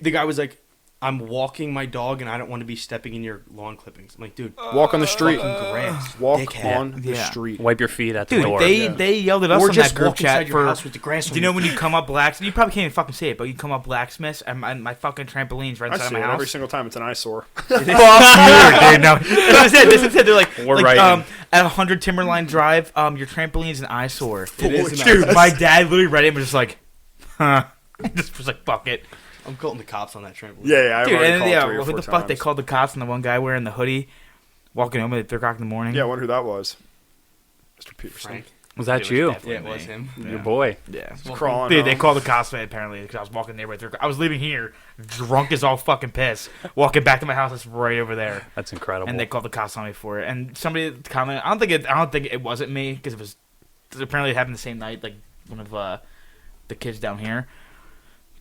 the guy was like, I'm walking my dog and I don't want to be stepping in your lawn clippings. I'm like, dude, Walk on the street. fucking grass. Walk dickhead. on the Yeah. street. Wipe your feet at the dude, door. they yelled at us Or on just that group walk inside chat your for. house with the grass Do on you know your when you come up Blacksmith? You probably can't even fucking say it, but you come up Blacksmith and my fucking trampoline's right I inside see my it house. every single time. It's an eyesore. Fuck you, dude. No, this is it. They're like, We're right. at 100 Timberline Drive, your trampoline's an eyesore. It is an Dude, eyesore. my dad literally read it and was just like, huh. Just was like, fuck it. I'm calling the cops on that trampoline. Yeah, I've Dude, already and called yeah, 3 or what 4 the fuck? They times. called the cops on the one guy wearing the hoodie, walking home at 3 o'clock in the morning. Yeah, I wonder who that was. Mr. Peterson. Frank. Was that It was you? definitely Yeah, it was me. him. Your boy. Yeah. Crawling Dude, they home. called the cops apparently because I was walking there. I was leaving here, drunk as all fucking piss, walking back to my house. That's right over there, That's incredible. and they called the cops on me for it. And somebody commented, I don't think it wasn't me because it was apparently it happened the same night, like one of the kids down here.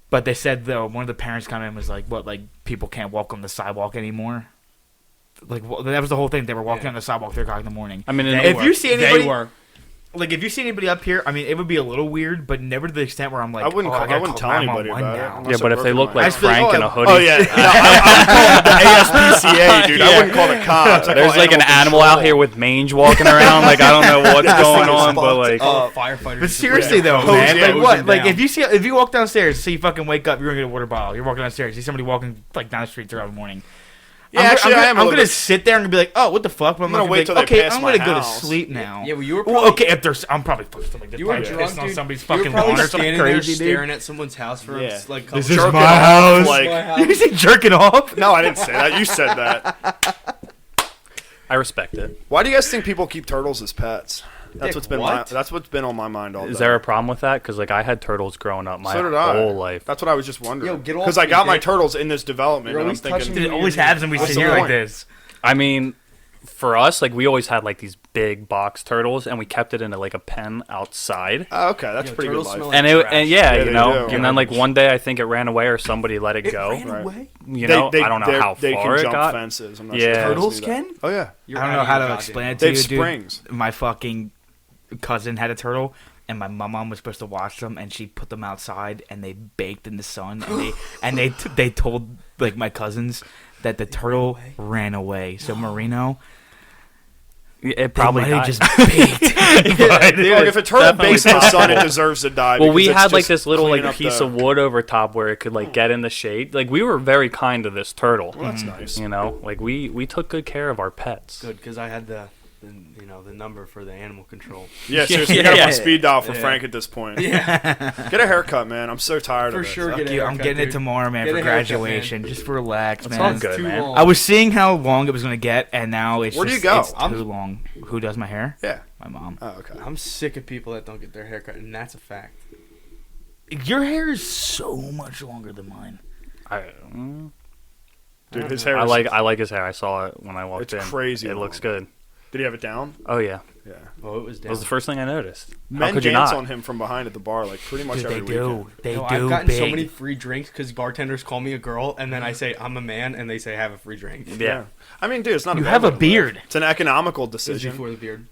But they said though one of the parents commented and was like, "What? Like people can't walk on the sidewalk anymore." Like that was the whole thing. They were walking on the sidewalk 3 o'clock in the morning. I mean, If you see anybody, They were. like if you see anybody up here, I mean, it would be a little weird, but never to the extent where I'm like, I wouldn't, oh, I gotta wouldn't call tell anybody 911 about it. now. unless yeah, but I if they broke look my like leg. Frank in a hoodie, Oh yeah, no, I would call the ASPCA, dude. I wouldn't call the cops. I'd there's call like an animal control. out here with mange walking around. Like I don't know what's going on, but like Firefighters. But seriously Yeah. though, Hose man, in, like hose what? him Like down. if you walk downstairs, so you fucking wake up, you're gonna get a water bottle. You're walking downstairs, see somebody walking like down the street 3 in the morning. Yeah, actually, I am a I'm little gonna bit- sit there and be like, oh, what the fuck? But I'm I'm gonna not wait gonna be till they like, okay, pass I'm my gonna go to house. sleep now. Yeah, well, you were Well, probably, okay, if there's, I'm probably fucking like, You were pissing drunk, on dude. somebody's you were fucking probably lawn or something standing there crazy, dude. staring at someone's house for Yeah. like This couple is Jerking my off, house. like- You say jerking off? No, I didn't say that. You said that. I respect it. Why do you guys think people keep turtles as pets? That's Dick, what's been what? that's what's been on my mind all day. Is there a problem with that? Because like I had turtles growing up my So did I. whole life. That's what I was just wondering. Yo, get off Because I me, got my Dick. turtles in this development, You're and I'm always thinking, touching It always happens when we What's sit the here like point? this. I mean, for us, like we always had like these big box turtles, and we kept it in like a pen outside. oh, okay, that's Yo, pretty good turtles life. smell like And it, trash. and yeah, Yeah, you they know, do. and then like one day I think it ran away or somebody let it go. ran Right. away? You know, I don't know how they far can it jump got. fences. I'm not Yeah. sure if you guys Turtles knew that. can? Oh yeah, You're I don't out know of how your to goddamn explain it mind. to they have you, dude. springs. My fucking cousin had a turtle, and my mom was supposed to watch them, and she put them outside, and they baked in the sun, and they told like my cousins that the turtle ran away. So Marino, It probably they might died. have just baked. But- Look, if a turtle definitely bakes in the sun, it possible. deserves to die. Well, we because it's had like just this little cleaning like up piece the- of wood over top where it could like get in the shade. Like we were very kind to this turtle. Well, that's nice. You know, like we took good care of our pets. Good, because I had the number for the animal control. Yeah, seriously, Yeah. you got my speed dial for Yeah. Frank at this point. Yeah, Get a haircut, man. I'm so tired for of it. sure. Fuck Get a you, I'm haircut, getting it dude. tomorrow, man, Get for a haircut, graduation. man. Just for relax, That's man. all good, Too man. long. I was seeing how long it was gonna get, and now it's Where do just, you go? It's too long. Who does my hair? Yeah. My mom. Oh, okay. I'm sick of people that don't get their haircut, and that's a fact. Your hair is so much longer than mine. Dude, his hair. I is- like his hair. I saw it when I walked It's in. crazy It long. looks good. Did he have it down? Oh yeah, Yeah. Oh, it was that down. was the first thing I noticed. How Men could you dance not? on him from behind at the bar, like pretty much Dude, every they do. weekend. They No, do. I've gotten big. so many free drinks because bartenders call me a girl, and then I say I'm a man, and they say have a free drink. Yeah. I mean, dude, it's not. You bad have a way to live. beard. It's an economical This is decision. before the beard.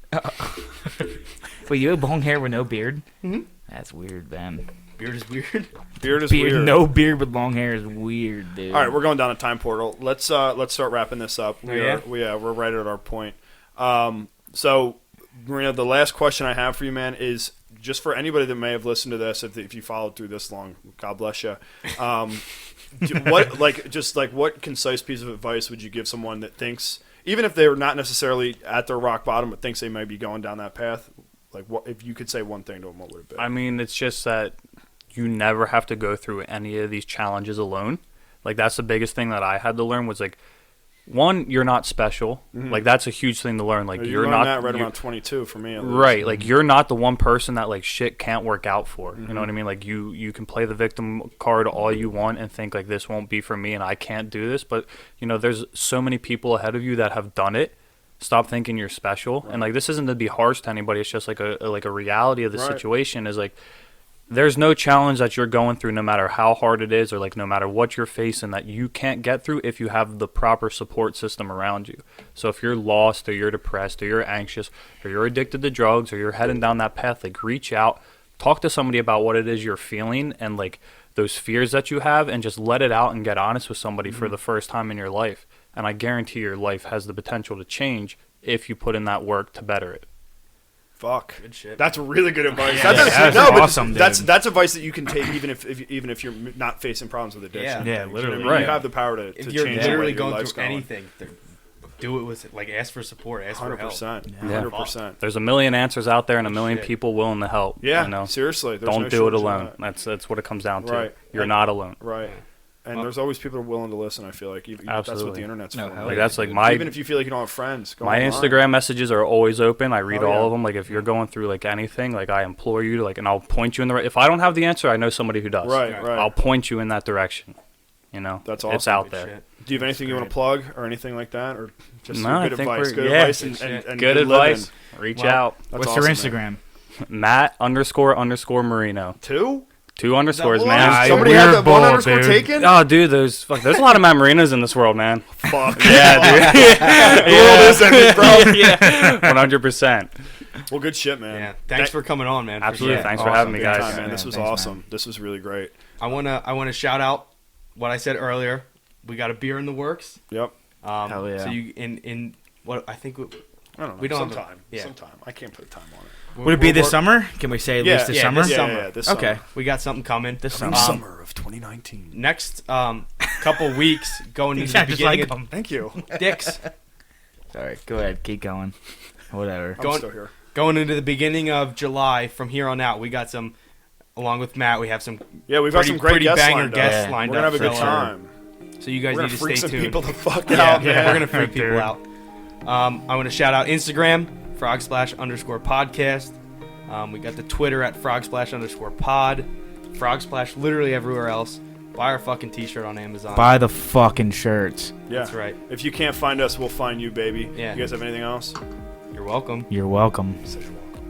Wait, you have long hair with no beard? Mhm. That's weird, man. Beard is weird. Beard is Beard, weird. no beard with long hair is weird, dude. All right, we're going down a time portal. Let's start wrapping this up. yeah? We're right at our point. So, Marino, the last question I have for you, man, is just for anybody that may have listened to this. If you followed through this long, God bless you. What concise piece of advice would you give someone that thinks, even if they're not necessarily at their rock bottom, but thinks they might be going down that path? Like, what if you could say one thing to them? What would it be? I mean, it's just that you never have to go through any of these challenges alone. Like that's the biggest thing that I had to learn was like, one, you're not special. Like that's a huge thing to learn. Like you you're learned not that right you're- around 22 for me. At least. Right, like you're not the one person that like shit can't work out for. You know what I mean? Like you can play the victim card all you want and think like this won't be for me and I can't do this, but you know there's so many people ahead of you that have done it. Stop thinking you're special. And like this isn't to be harsh to anybody. It's just like a reality of the Right. situation is like there's no challenge that you're going through, no matter how hard it is, or like no matter what you're facing, that you can't get through if you have the proper support system around you. So if you're lost, or you're depressed, or you're anxious, or you're addicted to drugs, or you're heading down that path, like reach out, talk to somebody about what it is you're feeling and like those fears that you have, and just let it out and get honest with somebody for the first time in your life. And I guarantee your life has the potential to change if you put in that work to better it. Fuck. Good shit. That's really good advice. Yeah, that's awesome, dude. That's advice that you can take even if you're not facing problems with addiction. Yeah, You know literally. what I mean? Right. You have the power to If change you're the way literally your going life's through anything, do it with like ask for support, ask for help. 100%. Yeah. 100%. There's a million answers out there and a million Shit. people willing to help. Yeah, you know? seriously. There's Don't no do it shortage of alone. that. That's what it comes down to. Right. You're And- not alone. Right. And Well- there's always people who are willing to listen, I feel like. That's what Absolutely. the internet's No, for. hell Like yeah. that's like my Even if you feel like you don't have friends, go my online. Instagram messages are always open. I read Oh, all yeah. of them. Like if you're going through like anything, like I implore you to like, and I'll point you in the right. If I don't have the answer, I know somebody who does. Right, right. I'll point you in that direction. You know, That's It's awesome. out Good there. shit. Do you have anything you want to plug or anything like that? Or just No, good I think advice? we're- Good yeah. advice Good shit. and Good living. advice. Reach Well, out. That's What's awesome, your man. Instagram? Matt__Marino. 2? 2 underscores, What? man. Nah, Somebody you're had that one weird, underscore dude. taken? Oh, dude, there's a lot of Matt Marinos in this world, man. Fuck. Yeah, dude. The world is ending, bro. Yeah, 100%. Well, good shit, man. Yeah. Thanks for coming on, man. Absolutely. Appreciate it. Thanks for having me, Big guys. time, man. Yeah, This was thanks, awesome. man. This was really great. I wanna shout out what I said earlier. We got a beer in the works. Yep. Hell yeah. So you in what I think I don't know. We don't have a- sometime. yeah. Sometime. I can't put a time on it. Would it be this summer? Can we say at least this yeah, summer? this summer. Yeah, this Okay. summer. we got something coming. This Coming summer. summer of 2019. Next couple weeks going You into the sound just beginning like of him. Thank you. Dicks. Sorry, go ahead. Keep going. Whatever. I'm Going- still here. Going into the beginning of July from here on out, we got some. Along with Matt, we have some. Yeah, we've got some great pretty guests banger lined guests up. lined We're gonna up. have a good so, time. So you guys We're need gonna to freak stay some tuned. people the fuck Yeah, out, man. we're gonna freak Dude. people out. I want to shout out Instagram, Frogsplash_podcast. We got the Twitter at Frogsplash_pod. Frogsplash literally everywhere else. Buy our fucking t-shirt on Amazon. Buy the fucking shirts. Yeah. That's right. If you can't find us, we'll find you, baby. Yeah. You guys have anything else? You're welcome. You're welcome.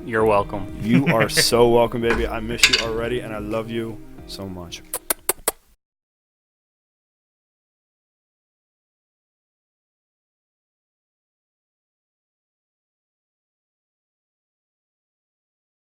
You're welcome. You are so welcome, baby. I miss you already, and I love you so much.